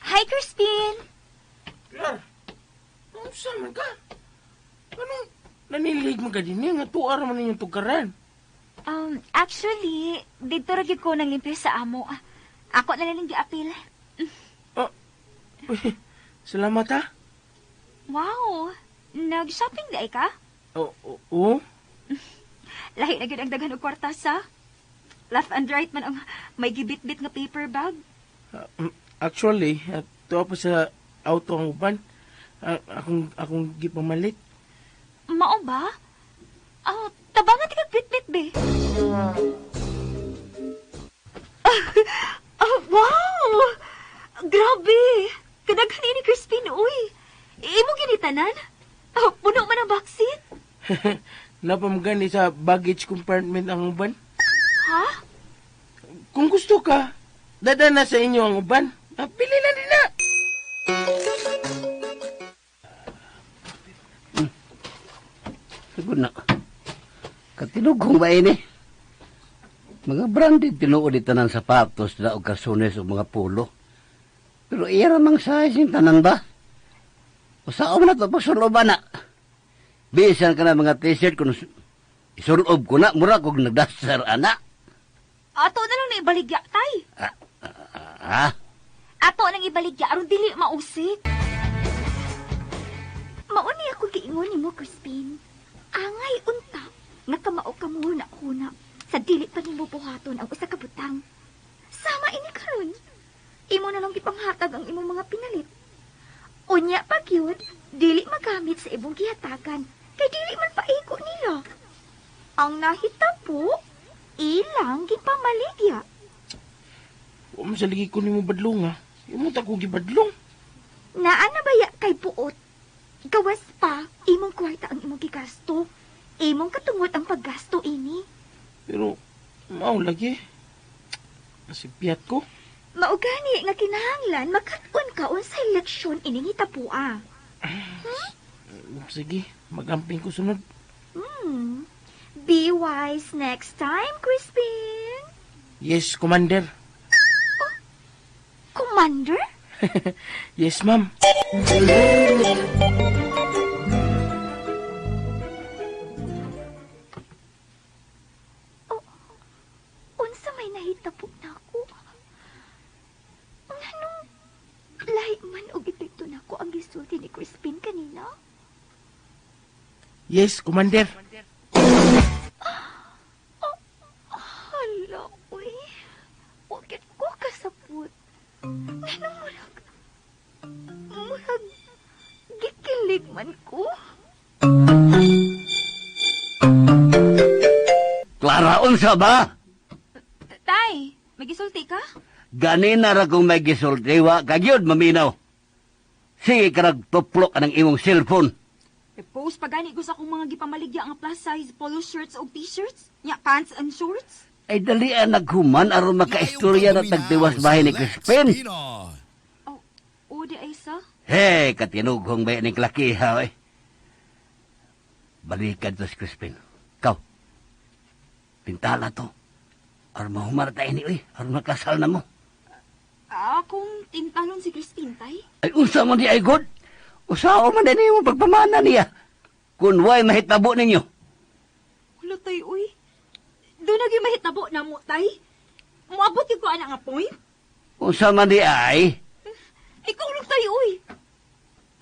Speaker 5: Hi, Crispin!
Speaker 3: Clara, ano saan ka? Anong nanilig mo ka din nga tuwara man ninyong tugaran?
Speaker 5: Actually, dito rin ko nang limpyo sa amo. Ako na lang giapil.
Speaker 3: Salamat ha.
Speaker 5: Wow! Nag-shopping di ka?
Speaker 3: Oo.
Speaker 5: Lahi na gid ang daghan og kwarta sa. Left and right man ang may gibit-bit nga paper bag.
Speaker 3: Actually, tuwa pa sa auto ang uban. Akong gipamalit.
Speaker 5: Mao ba? Tabangan ti kag bit-bit be. Wow! Grabe! Kadaghan ni Crispin, uy. Imo ginitanan? Puno man ang backseat?
Speaker 3: Napamagani sa baggage compartment ang uban.
Speaker 5: Ha?
Speaker 3: Kung gusto ka, dadana sa inyo ang uban. Pili na din na.
Speaker 2: Siguro na. Katilugong ba ini? Mga branded tinuod ito ng sapatos na o kasunes o mga pulo. Pero iya ramang size yung tanan ba? O saan na ito pagsuloban na? Bisan ka na mga t-shirt kung isulob ko na, mura kong nagdasar ana.
Speaker 5: Ato na lang na ibaligya, tay.
Speaker 2: Ha?
Speaker 5: Ato nang ibaligya, aron dili mausik. Mauni ako giingon ni mo, Crispin. Angay unta, nga kamao ka muna kuna. Sa dili pa ni mo buhaton ang usa ka butang. Sama ini karon. Imo na lang gipanghatag ang imong mga pinalit. Unya pag yun, dili magamit sa ibong gihatagan. Kay dili man paiko nila. Ang nahitabo, ilang gipamaligya.
Speaker 3: Huwag mo sa ligi ko ni mo badlong ha. Yung mo ko gibadlong.
Speaker 5: Naa na baya kay puot. Gawas pa, imong kwarta ang imong gigasto. Imong katungod ang paggasto ini.
Speaker 3: Pero, mao lagi. Nasipiyat ko.
Speaker 5: Maugani nga kinahanglan makat-on ka unsay leksyon ining hitapua.
Speaker 3: Sige, magamping ko sunod.
Speaker 5: Be wise next time, Crispin.
Speaker 3: Yes, Commander.
Speaker 5: Commander?
Speaker 3: Yes, ma'am.
Speaker 5: Unsa may nahitabo nako? Nganong lahi man og epekto nako ang gisulti ni Crispin kanina?
Speaker 3: Yes, Commander.
Speaker 5: Hala, uy. Wakit ko kasapot. Nganong murag gikilig man ko.
Speaker 2: Clara, unsa ba?
Speaker 5: Tay, may gisulti ka?
Speaker 2: Ganina ra kung may gisulti, wa kagyod maminaw. Sige ka nagtuplok ka ng imong cellphone.
Speaker 9: Post pa gani ko sa akong mga gipamaligya nga plus size polo shirts o t-shirts, nya pants and shorts.
Speaker 2: Ay dalian naghuman aron makaistorya na tagtiwas bahay ni Crispin.
Speaker 9: O di ay sa?
Speaker 2: Hey, katinughong ba ni klakiha, eh. Balikan to si Crispin. Kau, pintala to. Aron mahumar tayo ni, aron makasal na mo.
Speaker 9: Akong tintalon si Crispin, tay.
Speaker 2: Ay, unsa man di ay god? Usaw man din mo pagpamana niya. Kung way mahitabo ninyo.
Speaker 9: Wala, tay, uy. Doon naging mahitabo na mo, tay. Muabot yung ko anak nga point.
Speaker 2: Unsa man di ay?
Speaker 9: Ikaw lang, tay, uy.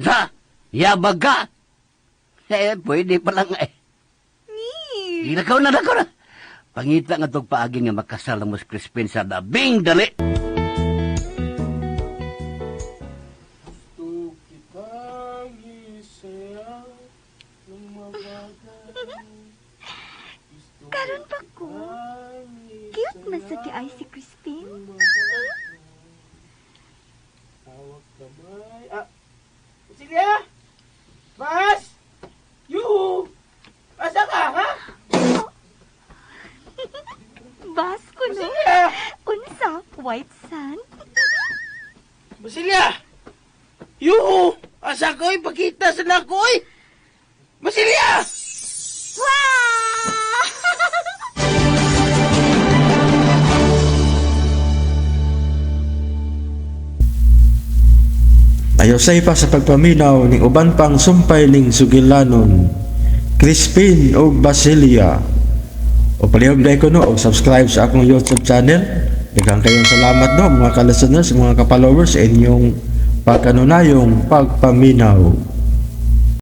Speaker 2: Sa, yabag ka. Pwede pa lang eh.
Speaker 9: Ni.
Speaker 2: Nakaw na. Pangita nga tog paagi nga makasal mo si Crispin sa dabing dali.
Speaker 5: Karon pa ko. Cute man sa di ay si Crispin.
Speaker 3: Silya! Mas! Yuhu! Asa ka, ha?
Speaker 5: Bas ko no.
Speaker 3: Silya!
Speaker 5: Unsa, white sand?
Speaker 3: Basilya! Yuhu! Asa ko, ipakita sa nakoy! Basilya!
Speaker 5: Wow!
Speaker 1: Ayosay pa sa pagpaminaw ning uban pang sumpay ning sugilanon, Crispin o Basilia. O palihog na ko no, o subscribe sa akong YouTube channel. Daghang kayong salamat no mga ka-listeners, mga ka-followers sa inyong pagkanunayong pagpaminaw.